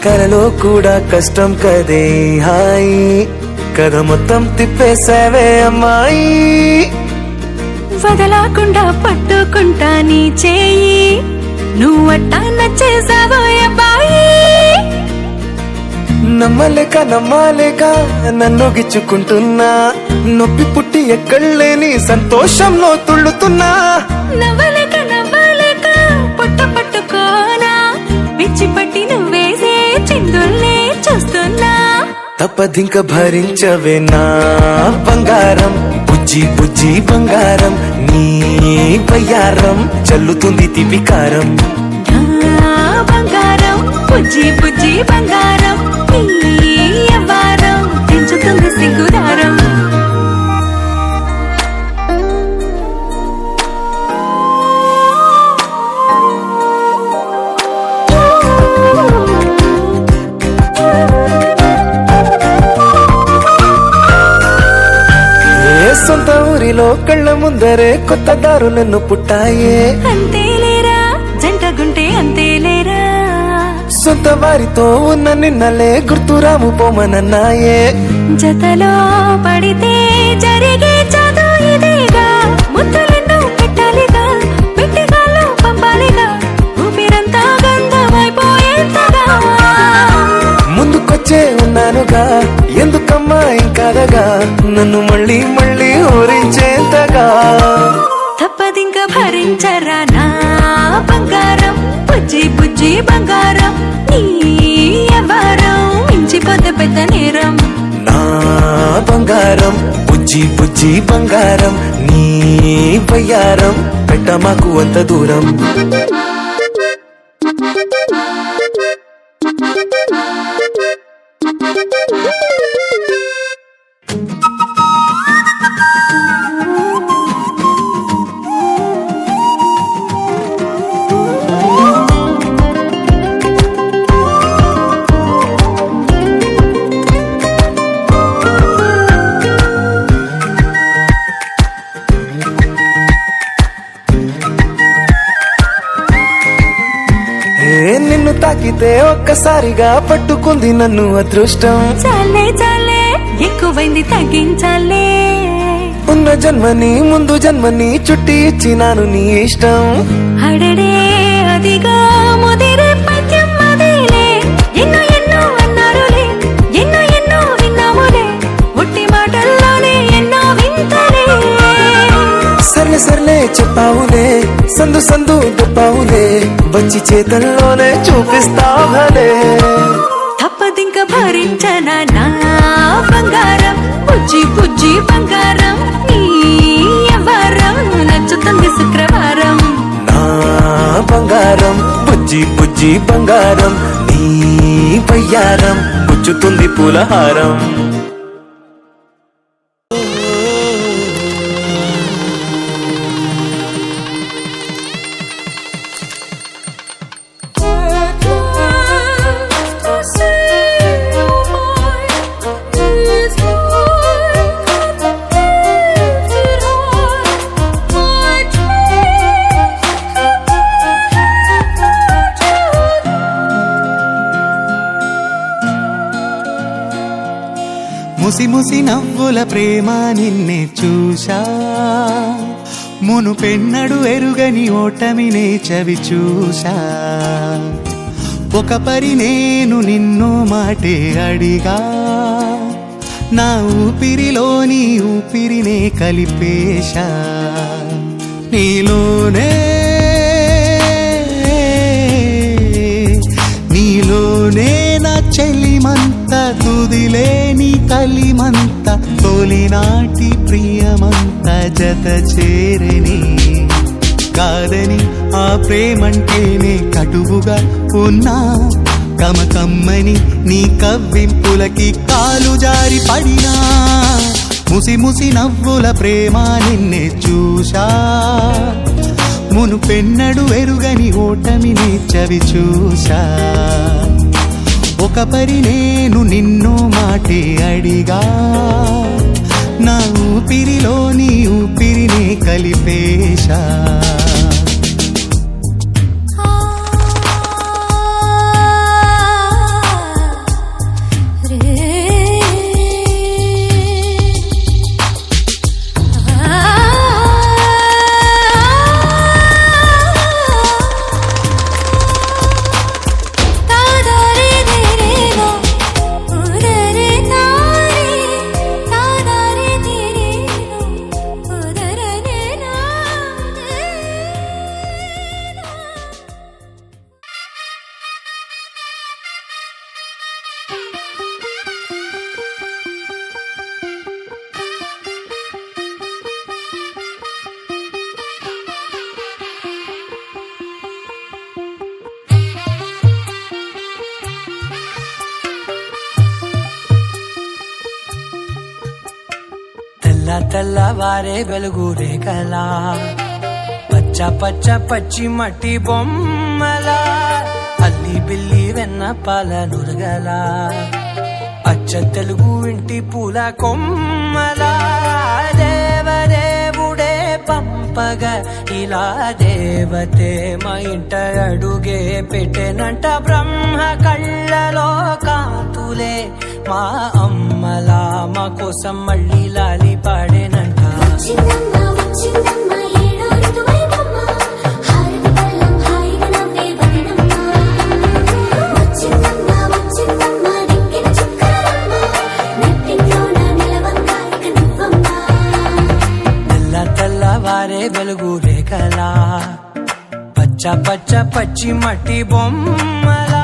కలలో కూడా కష్టం కదే హాయి కథ మొత్తం తిప్పేసావే అమ్మాయి వదలకుండా పట్టుకుంటా నీ చేయి నువ్వట్టా నచ్చేసావో అబ్బాయి నమ్మలేక నన్ను గిచ్చుకుంటున్నా నొప్పి పుట్టి ఎక్కడలేని సంతోషంలో తుళ్ళుతున్నా నవ్వలేక పొట్ట పట్టుకోనా పిచ్చి పట్టి నువ్వేసే చిందుల్నే చూస్తున్నా తప్పదింక భరించవే నా బంగారం బుజ్జి బుజ్జి బంగారం నీ బయ్యారం చల్లుతుంది తివికారం బంగారం బుజ్జి బుజ్జి బంగారం నీ అవ్వారం పెంచుతుంది సిగ్గుదారం సొంత ఊరిలో కళ్ళ ముందరే కొత్త దారులను పుట్టాయే అంతేలేరా జంటగుంటే అంతేలేరా సొంత వారితో ఉన్న నిన్నలే గుర్తురాము పోమనన్నాయే జతలో పడితే జరిగే చదువు ఇదేగా ముద్దలెన్నో పెట్టాలిగా పెట్టిగాల్లో పంపాలిగా ఊపిరంతా గంధమైపోయేంతగా ముందుకొచ్చే ఉన్నానుగా ఎందుకమ్మా ఇంకాదగా నన్ను మళ్ళీ మళ్ళీ ఊరించేంతగా తప్పదింక భరించరా నా బంగారం బుజ్జి బుజ్జి బంగారం నీ అవ్వారం మించిపోతే పెద్ద నేరం నా బంగారం బుజ్జి బుజ్జి బంగారం నీ బయ్యారం పెట్ట మాకు అంత దూరం నిన్ను తాకితే ఒక్కసారిగా పట్టుకుంది నన్ను అదృష్టం చాలే ఎక్కువైంది తగ్గించాలే ఉన్న జన్మని ముందు జన్మని చుట్టి ఇచ్చినాను నీ ఇష్టం అడడే అదిగా ముదిరే పద్యం అదేలే ఎన్నో అన్నారులే ఎన్నో విన్నాములే ఒట్టి మాటల్లోనే ఎన్నో వింతలే సర్లే చెప్పావులే సందు చెప్పావులే వచ్చి చేతల్లోనే చూపిస్తావలే తప్పదింక భరించనా నా బంగారం బుజ్జి బుజ్జి బంగారం నీ అవ్వారం నచ్చుతుంది శుక్రవారం నా బంగారం బుజ్జి బుజ్జి బంగారం నీ బయ్యారం గుచ్చుతుంది పూలహారం ముసి ముసి నవ్వుల ప్రేమ నిన్నే చూశా మునుపెన్నడు ఎరుగని ఓటమినే చవి చూశా ఒక పరి నేను నిన్ను మాటే అడిగా నా ఊపిరిలోని ఊపిరినే కలిపేశా నీలోనే నా చెలిమంత తుదిలేని కలిమంత తొలినాటి ప్రియమంత జత చేరని కాదని ఆ ప్రేమంటేనే కటువుగా ఉన్నా కమకమ్మని నీ కవ్వింపులకి కాలు జారి పడినా ముసి ముసి నవ్వుల ప్రేమ నిన్నే చూశా మునుపెన్నడు ఎరుగని ఓటమిని చవి చూశా ఒక పరి నేను నిన్ను మాటే అడిగా నా ఊపిరిలోని ఊపిరిని కలిపేశా తెల్లవారే వెలుగు రేఖలా పచ్చ పచ్చ పచ్చి మట్టి బొమ్మలా అల్లి బిల్లి వెన్న పాల నురగలా అచ్చ తెలుగు ఇంటి పూల కొమ్మలా దేవదేవుడే పంపగా ఇలా దేవతే మా ఇంట అడుగే పెట్టెనంట బ్రహ్మ కళ్ళలో కాంతులే మా అమ్మలా మా కోసం మళ్ళీ లాలి పాడేనంట తెల్లవారే వెలుగు రేఖలా పచ్చ పచ్చ పచ్చి మట్టి బొమ్మలా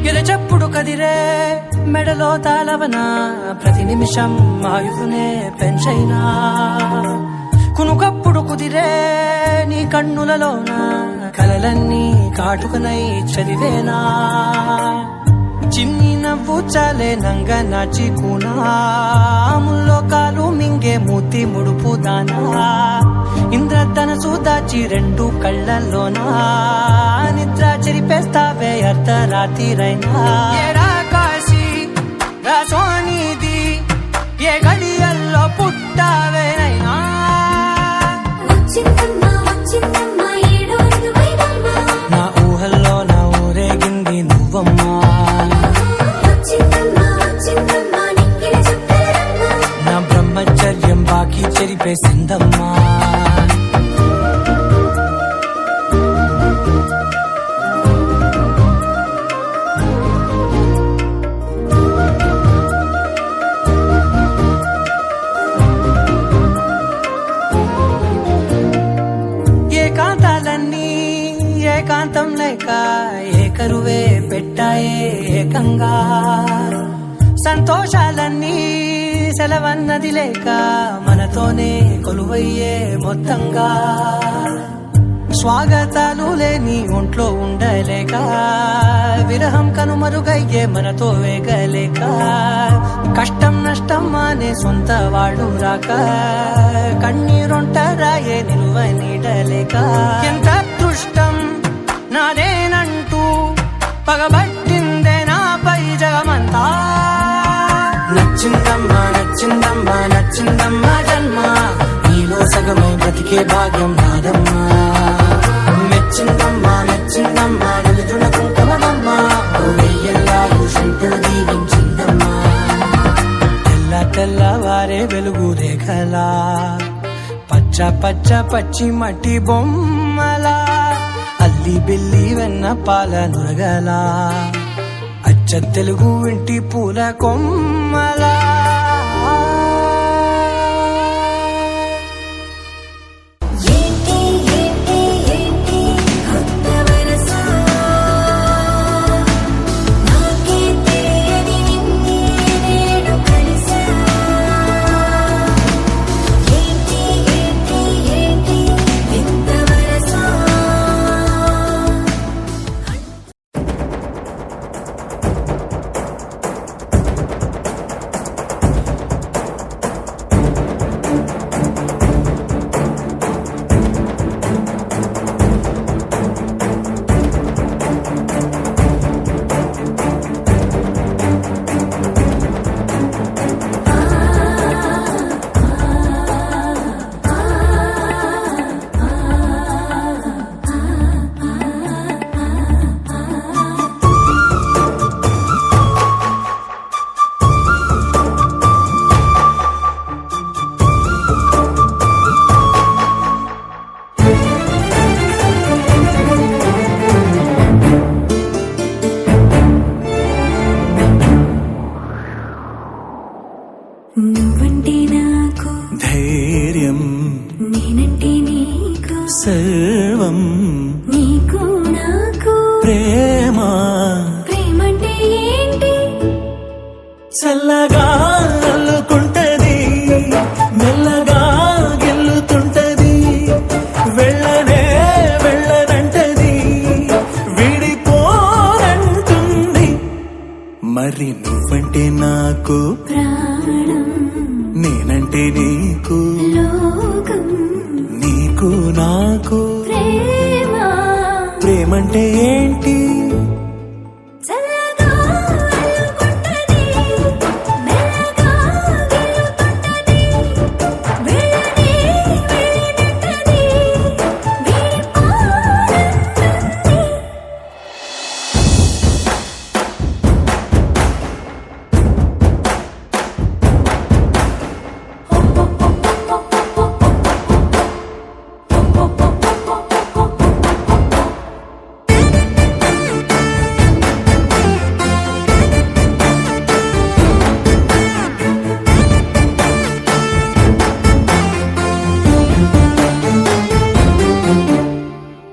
ఎరచప్పుడు కదిరే మెడలో తాళవన ప్రతి నిమిషం ఆయుధునే పెంచైనా కునుకప్పుడు కుదిరే నీ కన్నులలోన కలలన్నీ కాటుకనై చదివేనా చిన్ని నవ్వు చాలే నంగ నాచి కూనాముల్లో కాలు మింగే మూతి ముడుపు దానా ఇంద్రధనసు దాచి రెండు కళ్ళల్లోనా నిద్ర చెరిపేస్తావే అర్ధరాత్రిరైనా ఏడా కాశీ రాసోనిది ఏ గడియల్లో పుట్టావేనైనా నా ఊహల్లో నా ఊరేగింది నువ్వమ్మా నా బ్రహ్మచర్యం బాకీ చెరిపేసిందమ్మా ఏకాంతాలన్నీ ఏకాంతం లేక ఏకరువే పెట్టాయే ఏకంగా సంతోషాలన్నీ సెలవన్నది లేక మనతోనే కొలువయ్యే మొత్తంగా స్వాగతాలు లేని ఒంట్లో ఉండలేక విరహం కనుమరుగయ్యే మనతో వేగలేక కష్టం నష్టం అనే సొంత వాడు రాక కన్నీరొంటరాయే నిలువ నీడలేక ఎంత అదృష్టం నాదేనంటూ పగబట్టిందే నాపై జగమంతా నచ్చిందమ్మా నచ్చిందమ్మా నచ్చిందమ్మా జన్మ నీలో సగమై బ్రతికే భాగ్యం నాదమ్మా మెచ్చిందమ్మా మెచ్చిందమ్మా నిలుచున కుంకుమమ్మా వెయ్యల్లాగు శంకులు దీవించిందమ్మా తెల్లవారే వెలుగు రేఖలా పచ్చ పచ్చ పచ్చి మట్టి బొమ్మలా అల్లి బిల్లి వెన్న పాల నురగలా అచ్చ తెలుగు ఇంటి పూల కొమ్మలా నువ్వంటే నాకు ధైర్యం నేనంటే నీకు సర్వం నీకు నాకు ప్రేమ ప్రేమంటే ఏంటి చల్లగా అల్లుకుంటది మరి నువ్వంటే నాకు ప్రాణం నేనంటే నీకు లోకం నీకు నాకు ప్రేమ ప్రేమంటే ఏంటి చల్లగా అల్లుకుంటది మెల్లగా గెలుతుంటది వెళ్ళని వెళ్ళినట్టది వీడిపోనంటుంది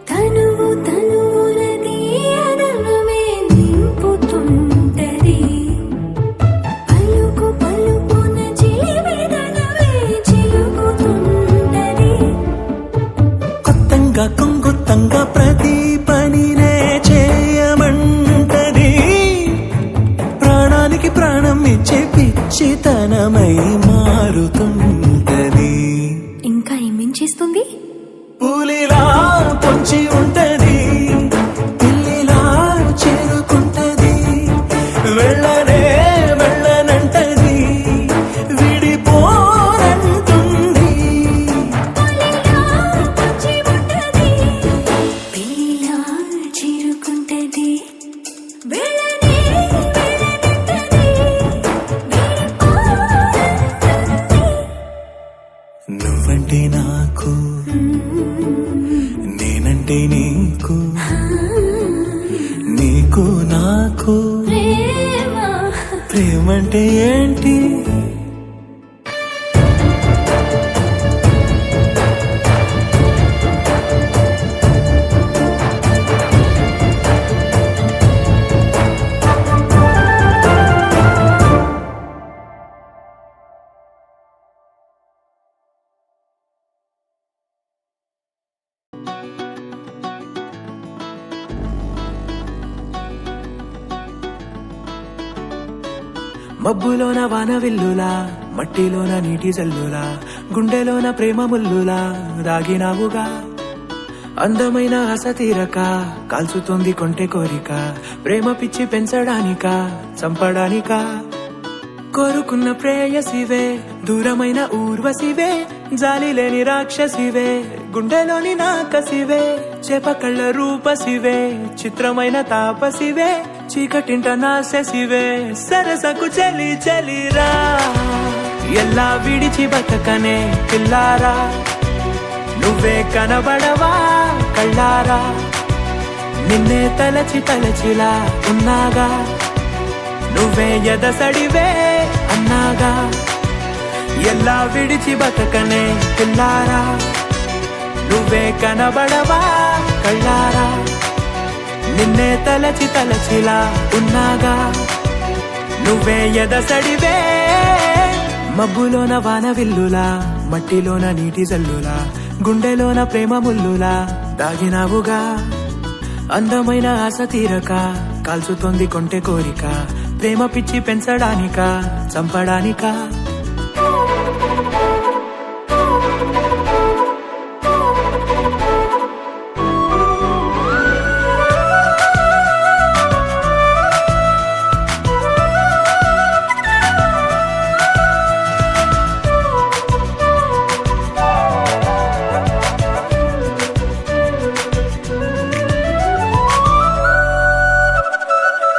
తనువు తనువులది అదనమే నింపుతుంటది పలుకు పలుకున చిలిమిదనమే చిలుకుతుంటది కొత్తంగా కొంగొత్తంగా ప్రతి పనినే చేయమంటది ప్రాణానికి ప్రాణం ఇచ్చే పిచ్చితనమై మారుతుంటది ఇంకా ఏమించేస్తుంది పూలిలా పొంచి ఉంటది పిల్లిలా చేరుకుంటది వెళ్ళనే వెళ్ళనంటది విడిపోనంటుంది వచ్చి ఉంటది పిల్లిలా చేరుకుంటది వెళ్ళని వెళ్ళనంటది వీడిపోనంటుంది నువ్వంటే నాకు నేనంటే నీకు నీకు నాకు ప్రేమ ప్రేమంటే ఏంటి మబ్బులోన వాన విల్లులా మట్టిలోన నీటి జల్లులా గుండెలోన ప్రేమ ముల్లులా దాగినావుగా అందమైన ఆశ తీరక కాల్చుతోంది కొంటె కోరిక ప్రేమ పిచ్చి పెంచడానిక చంపడానిక కోరుకున్న ప్రేయసివే దూరమైన ఊర్వశివే జాలి లేని రాక్షసివే గుండెలోని నాకసివే చేప కళ్ళ రూపసివే చిత్రమైన తాపసివే చీకటింట నాశసివే సరసకు చలి చలిరా ఎల్లా విడిచి బతకనే పిల్లారా నువ్వే కనబడవా కళ్ళారా నిన్నే తలచి తలచిలా ఉన్నాగా నువ్వే ఎదసడివే అన్నాగా ఎల్లా విడిచి బతకనే పిల్లారా నువ్వే కనబడవా కళ్ళారా నిన్నే తలచి తలచిలా ఉన్నాగా నువ్వే ఎదసడివే మబ్బులోన వాన విల్లులా మట్టిలోన నీటి జల్లులా గుండెలోన ప్రేమ ముల్లులా దాగినావుగా అందమైన ఆశ తీరక కాల్చుతోంది కొంటె కోరిక ప్రేమ పిచ్చి పెంచడానిక చంపడానిక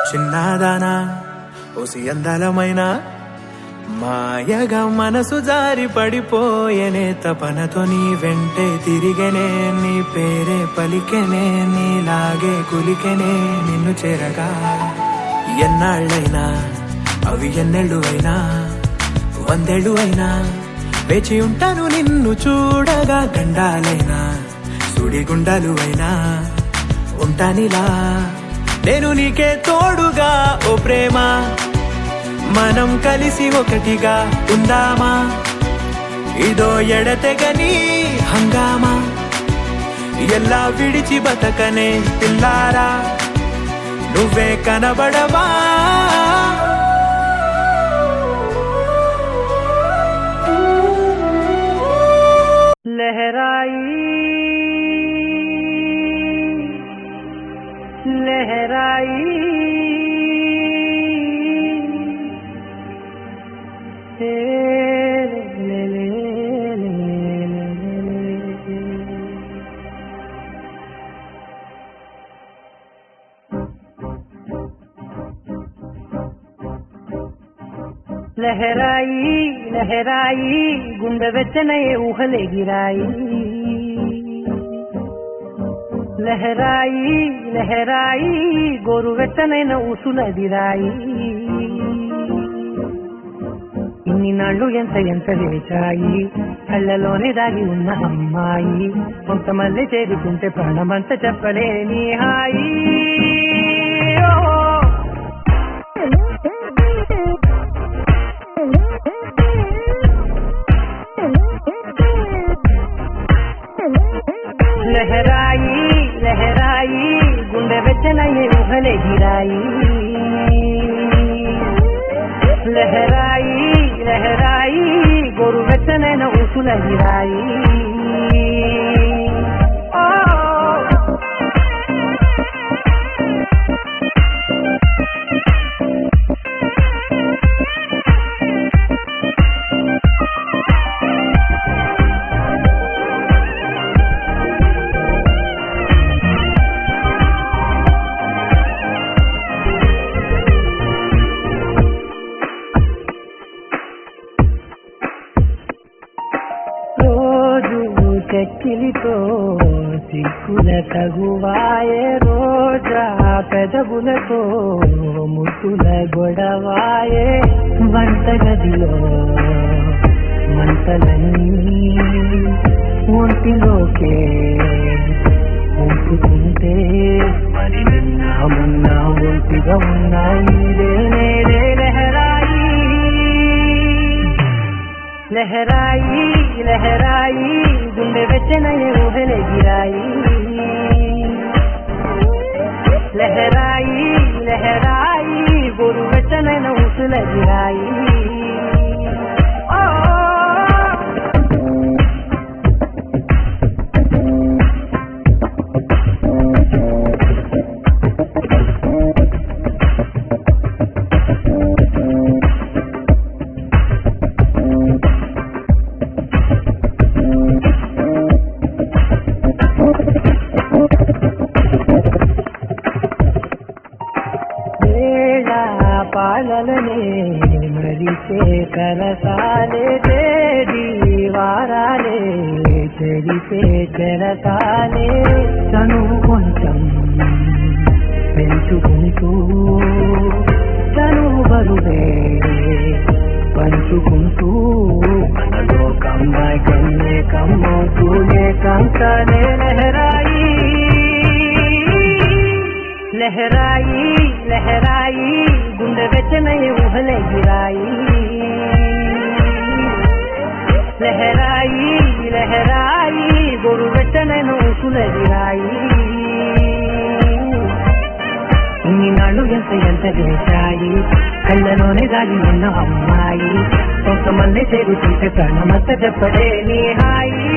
చిన్నదానా ఓసి అందలమైన మాయగా మనసు జారి పడిపోయేనే తపనతో నీ వెంటే తిరిగనే నీ పేరే పలికెనే నీలాగే కులికెనే నిన్ను చేరగా ఎన్నాళ్ళైనా అవి ఎన్నెళ్ళు అయినా 100 ఏళ్ళు అయినా వేచి ఉంటాను నిన్ను చూడగా గండాలైనా సుడిగుండాలు అయినా ఉంటానిలా నేను నీకే తోడుగా ఓ ప్రేమ మనం కలిసి ఒకటిగా ఉందామా ఇదో ఎడతెగని హంగామా ఎల్లా విడిచి బతకనే పిల్లారా నువ్వే కనబడవా लहराई लहराई लहराई लहराई गुंडे వెచ్చనే ఊహలే గిరాయి లహరాయి లహరాయి గోరు వెచ్చనైన ఊసులదిరాయి ఇన్ని నాళ్ళు ఎంత ఎంత వేచాయి కళ్ళలోనే దాగి ఉన్న అమ్మాయి కొంతమంది చేరుకుంటే ప్రాణమంత చెప్పలేని హాయి लहराई लहराई गुंडे बेचना ये उभले गिराई लहराई लहराई गोरु बेचना न उछुल गिराई చెక్కిలితో సిక్కుల తగువాయే రోజా పెదవులతో ముద్దుల గొడవాయే వంటగదిలో మంటలన్నీ ఒంటిలోకే ఉంచుకుంటే మరి నిన్న మొన్న ఒంటిగా ఉన్నాయి లహరాయి लहराई लहराई गुंडे बेचना ये ऊहले गिराई लहराई लहराई गोरु बेचना न ऊसले गिराई పాలలనే మరిచే కరసాలే దీవారాలే చెరిపే చెరసాలే తను కొంచెం పెంచుకుంటూ తను బరువే పంచుకుంటూ మనలో కమ్మాయి కమ్మే కమ్మవుతూనే కంకనే లహరాయి लहराई लहराई गुंडे बेचना ये उभले गिराई लहराई लहराई गोरु बेचना न ऊसुले गिराई ఇన్ని నాళ్ళు ఎంత ఎంత చేశాయి కళ్ళలోనే దాగి ఉన్న అమ్మాయి కొంతమంది చేరుకుంటే ప్రాణమంత చెప్పలేని హాయి